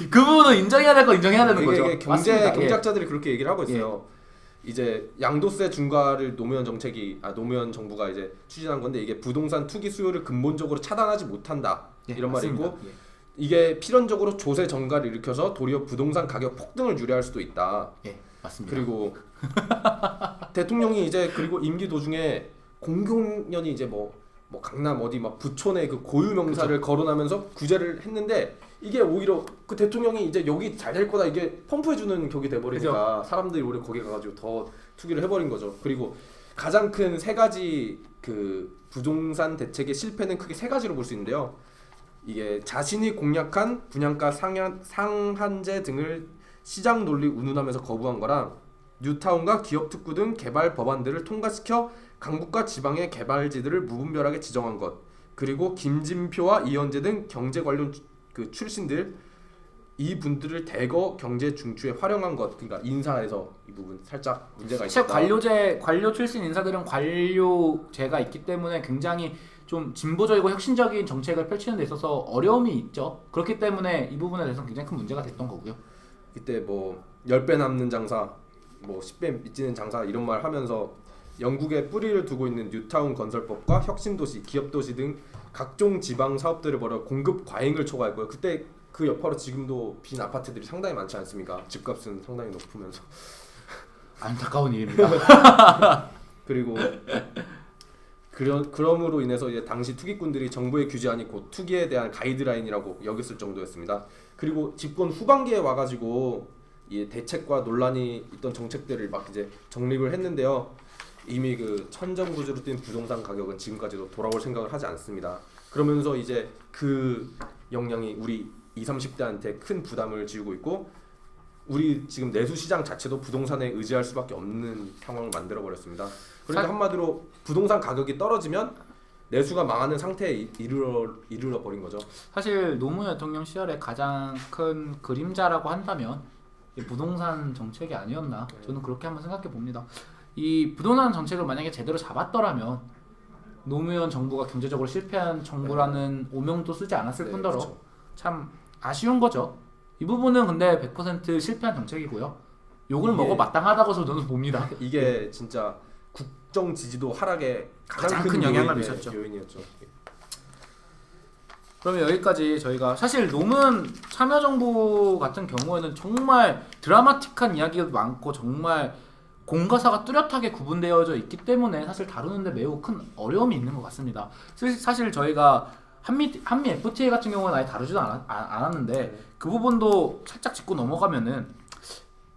그 부분은 인정해야 될 거 인정해야 되는 거죠. 이게 경제학자들이 그렇게 얘기를 하고 있어요. 이제 양도세 중과를 노무현 정부가 이제 추진한 건데 이게 부동산 투기 수요를 근본적으로 차단하지 못한다 이런 말이 있고 이게 필연적으로 조세 증가를 일으켜서 도리어 부동산 가격 폭등을 유래할 수도 있다. 예, 맞습니다. 그리고 대통령이 이제 그리고 임기 도중에 공공연히 이제 뭐 강남 어디 막 부촌에 그 고유 명사를 거론하면서 구제를 했는데 이게 오히려 그 대통령이 이제 여기 잘 될 거다 이게 펌프해주는 격이 돼버리니까 사람들이 오히려 거기 가가지고 더 투기를 해버린 거죠. 그리고 가장 큰 세 가지 그 부동산 대책의 실패는 크게 세 가지로 볼 수 있는데요. 이게 자신이 공약한 분양가 상한제 등을 시장 논리 운운하면서 거부한 거랑 뉴타운과 기업특구 등 개발 법안들을 통과시켜 강북과 지방의 개발지들을 무분별하게 지정한 것, 그리고 김진표와 이현재 등 경제 관련 그 출신들 이 분들을 대거 경제 중추에 활용한 것, 그러니까 인사에서 이 부분 살짝 문제가 있다. 관료 출신 인사들은 관료제가 있기 때문에 굉장히 좀 진보적이고 혁신적인 정책을 펼치는 데 있어서 어려움이 있죠. 그렇기 때문에 이 부분에 대해서 굉장히 큰 문제가 됐던 거고요. 그때 뭐 10배 남는 장사, 뭐 10배 빚지는 장사 이런 말 하면서 영국에 뿌리를 두고 있는 뉴타운 건설법과 혁신도시, 기업도시 등 각종 지방 사업들을 벌여 공급 과잉을 초과했고요. 그때 그 여파로 지금도 빈 아파트들이 상당히 많지 않습니까? 집값은 상당히 높으면서 안타까운 일입니다. 그리고 그럼으로 인해서 이제 당시 투기꾼들이 정부의 규제안이 곧 투기에 대한 가이드라인이라고 여겼을 정도였습니다. 그리고 집권 후반기에 와가지고 이 대책과 논란이 있던 정책들을 막 이제 정립을 했는데요. 이미 그 천정부지로 뛴 부동산 가격은 지금까지도 돌아올 생각을 하지 않습니다. 그러면서 이제 그 영향이 우리 20, 30대한테 큰 부담을 지우고 있고 우리 지금 내수 시장 자체도 부동산에 의지할 수밖에 없는 상황을 만들어 버렸습니다. 그러니까 한마디로 부동산 가격이 떨어지면 내수가 망하는 상태에 이르러 버린 거죠. 사실 노무현 대통령 시절에 가장 큰 그림자라고 한다면 이 부동산 정책이 아니었나 저는 그렇게 한번 생각해 봅니다. 이 부동산 정책을 만약에 제대로 잡았더라면 노무현 정부가 경제적으로 실패한 정부라는 오명도 쓰지 않았을 뿐더러 그렇죠. 참 아쉬운 거죠. 이 부분은 근데 100% 실패한 정책이고요. 욕을 먹어 마땅하다고 저는 봅니다. 이게 진짜 국정 지지도 하락에 가장 큰 영향을 미쳤죠. 요인이었죠. 그러면 여기까지 저희가 사실 노무현 참여정부 같은 경우에는 정말 드라마틱한 이야기가 많고 정말 공과사가 뚜렷하게 구분되어져 있기 때문에 사실 다루는데 매우 큰 어려움이 있는 것 같습니다. 사실 저희가 한미 FTA 같은 경우는 아예 다루지도 않았는데 그 부분도 살짝 짚고 넘어가면은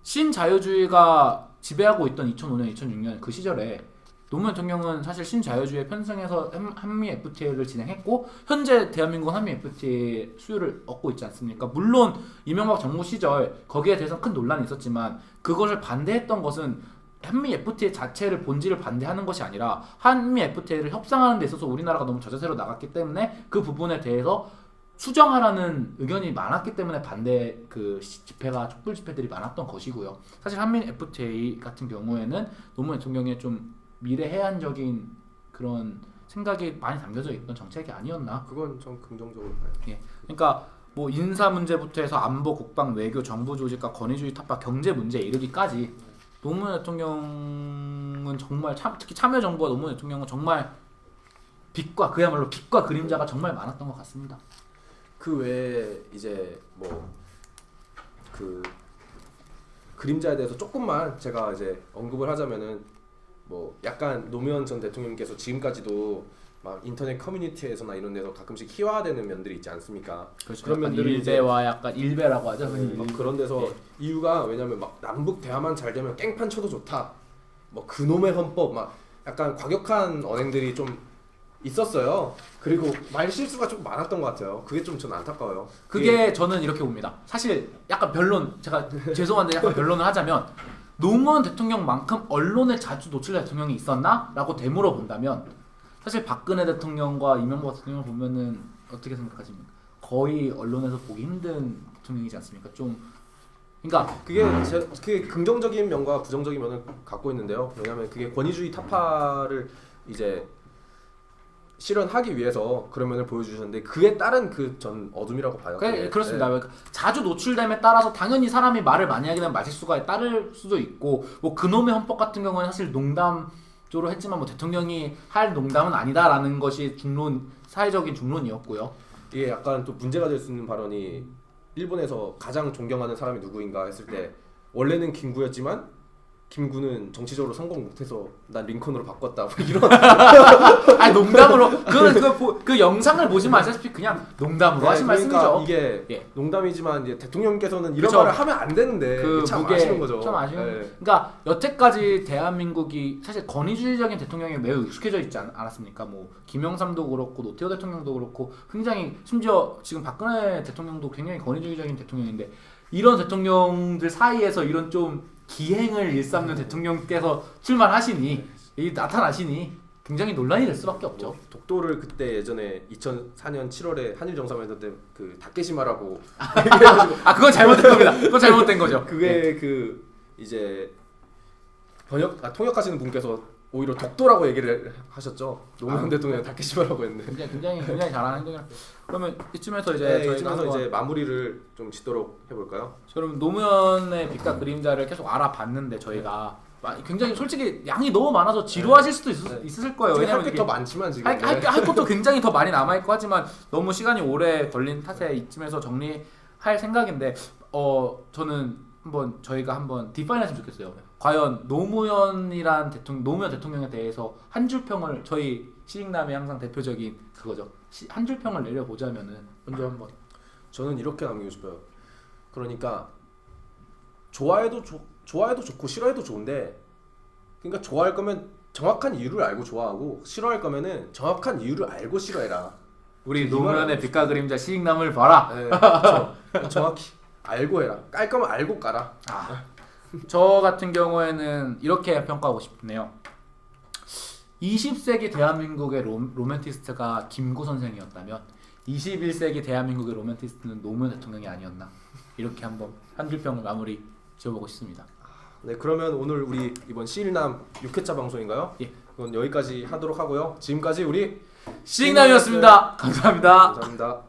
신자유주의가 지배하고 있던 2005년, 2006년 그 시절에 노무현 대통령은 사실 신자유주의에 편승해서 한미 FTA를 진행했고 현재 대한민국은 한미 FTA 수요를 얻고 있지 않습니까? 물론 이명박 정부 시절 거기에 대해서 큰 논란이 있었지만 그것을 반대했던 것은 한미 FTA 자체를 본질을 반대하는 것이 아니라 한미 FTA를 협상하는 데 있어서 우리나라가 너무 저자세로 나갔기 때문에 그 부분에 대해서 수정하라는 의견이 많았기 때문에 반대 그 집회가 촛불 집회들이 많았던 것이고요. 사실 한미 FTA 같은 경우에는 노무현 대통령의 좀 미래해안적인 그런 생각이 많이 담겨져 있던 정책이 아니었나? 그건 좀 긍정적으로 봐요. 예. 그러니까 뭐 인사 문제부터 해서 안보, 국방, 외교, 정부 조직과 권위주의 타파, 경제 문제에 이르기까지 노무현 대통령은 정말 특히 참여정부와 노무현 대통령은 정말 그야말로 빛과 그림자가 정말 많았던 것 같습니다. 그 외에 이제 뭐 그 그림자에 대해서 조금만 제가 이제 언급을 하자면은 뭐 약간 노무현 전 대통령께서 지금까지도 막 인터넷 커뮤니티에서나 이런 데서 가끔씩 희화되는 면들이 있지 않습니까? 그렇죠. 그런 면들을 일배와 약간 일배라고 하죠. 막 그런 데서 이유가 왜냐면 막 남북 대화만 잘 되면 깽판 쳐도 좋다. 뭐 그놈의 헌법 막 약간 과격한 언행들이 좀 있었어요. 그리고 말 실수가 좀 많았던 것 같아요. 그게 좀 전 안타까워요. 그게 저는 이렇게 봅니다. 사실 약간 변론, 제가 죄송한데 약간 변론을 하자면 노무현 대통령만큼 언론에 자주 노출된 대통령이 있었나? 라고 되물어 본다면 사실 박근혜 대통령과 이명박 대통령을 보면은 어떻게 생각하십니까? 거의 언론에서 보기 힘든 대통령이지 않습니까? 좀 그러니까 그게 긍정적인 면과 부정적인 면을 갖고 있는데요. 왜냐하면 그게 권위주의 타파를 이제 실현하기 위해서 그런 면을 보여주셨는데 그에 따른 그 전 어둠이라고 봐요. 그렇습니다. 네. 자주 노출됨에 따라서 당연히 사람이 말을 많이 하게 되면 말실수가 따를 수도 있고 뭐 그놈의 헌법 같은 경우는 사실 농담조로 했지만 뭐 대통령이 할 농담은 아니다라는 것이 사회적인 중론이었고요. 이게 약간 또 문제가 될 수 있는 발언이 일본에서 가장 존경하는 사람이 누구인가 했을 때 원래는 김구였지만 김구는 정치적으로 성공 못해서 난 링컨으로 바꿨다 뭐 이런 아니 농담으로 그 영상을 보시면 아시다시피 그냥 농담으로 하신 그러니까 말씀이죠. 이게 예. 농담이지만 이제 대통령께서는 이런 그쵸. 말을 하면 안 되는데 그 참 무게 아쉬운 거죠. 좀 아쉬운. 네. 그러니까 여태까지 대한민국이 사실 권위주의적인 대통령에 매우 익숙해져 있지 않았습니까? 뭐 김영삼도 그렇고 노태우 대통령도 그렇고 굉장히 심지어 지금 박근혜 대통령도 굉장히 권위주의적인 대통령인데 이런 대통령들 사이에서 이런 좀 기행을 일삼는 대통령께서 출마하시니 나타나시니 굉장히 논란이 될 수밖에 없죠. 독도를 그때 예전에 2004년 7월에 한일 정상회담 때 그 다케시마라고 그건 잘못된 겁니다. 그건 잘못된 거죠. 그게 그 이제 통역하시는 분께서 오히려 독도라고 얘기를 하셨죠. 노무현 대통령이 다케시마라고 했는데. 굉장히 잘하는 행동이라. 그러면 이쯤에서 이제 네, 저희가 이쯤에서 한번 이제 마무리를 좀 짓도록 해볼까요? 그럼 노무현의 빛과 그림자를 계속 알아봤는데 저희가 굉장히 솔직히 양이 너무 많아서 지루하실 수도 있으실 거예요. 왜냐면 왜냐면 할게 더 많지만 지금 할 것도 굉장히 더 많이 남아 있고 하지만 너무 시간이 오래 걸린 탓에 이쯤에서 정리할 생각인데 저는 저희가 한번 디파인했으면 좋겠어요. 과연 노무현 대통령에 대해서 한 줄 평을 저희 시익남의 항상 대표적인 그거죠. 한 줄 평을 내려보자면은 먼저 한번 저는 이렇게 남기고 싶어요. 그러니까 좋아해도 좋고 싫어해도 좋은데 그러니까 좋아할 거면 정확한 이유를 알고 좋아하고 싫어할 거면은 정확한 이유를 알고 싫어해라. 우리 노무현의 빛과 그림자 시익남을 봐라. 네, 정확히 알고 해라. 깔 거면 알고 까라. 저 같은 경우에는 이렇게 평가하고 싶네요. 20세기 대한민국의 로맨티스트가 김구 선생이었다면 21세기 대한민국의 로맨티스트는 노무현 대통령이 아니었나 이렇게 한번 한 줄평을 마무리 지어보고 싶습니다. 네, 그러면 오늘 우리 이번 시일남 6회차 방송인가요? 예. 그건 여기까지 하도록 하고요. 지금까지 우리 시익남이었습니다. 감사합니다. 감사합니다.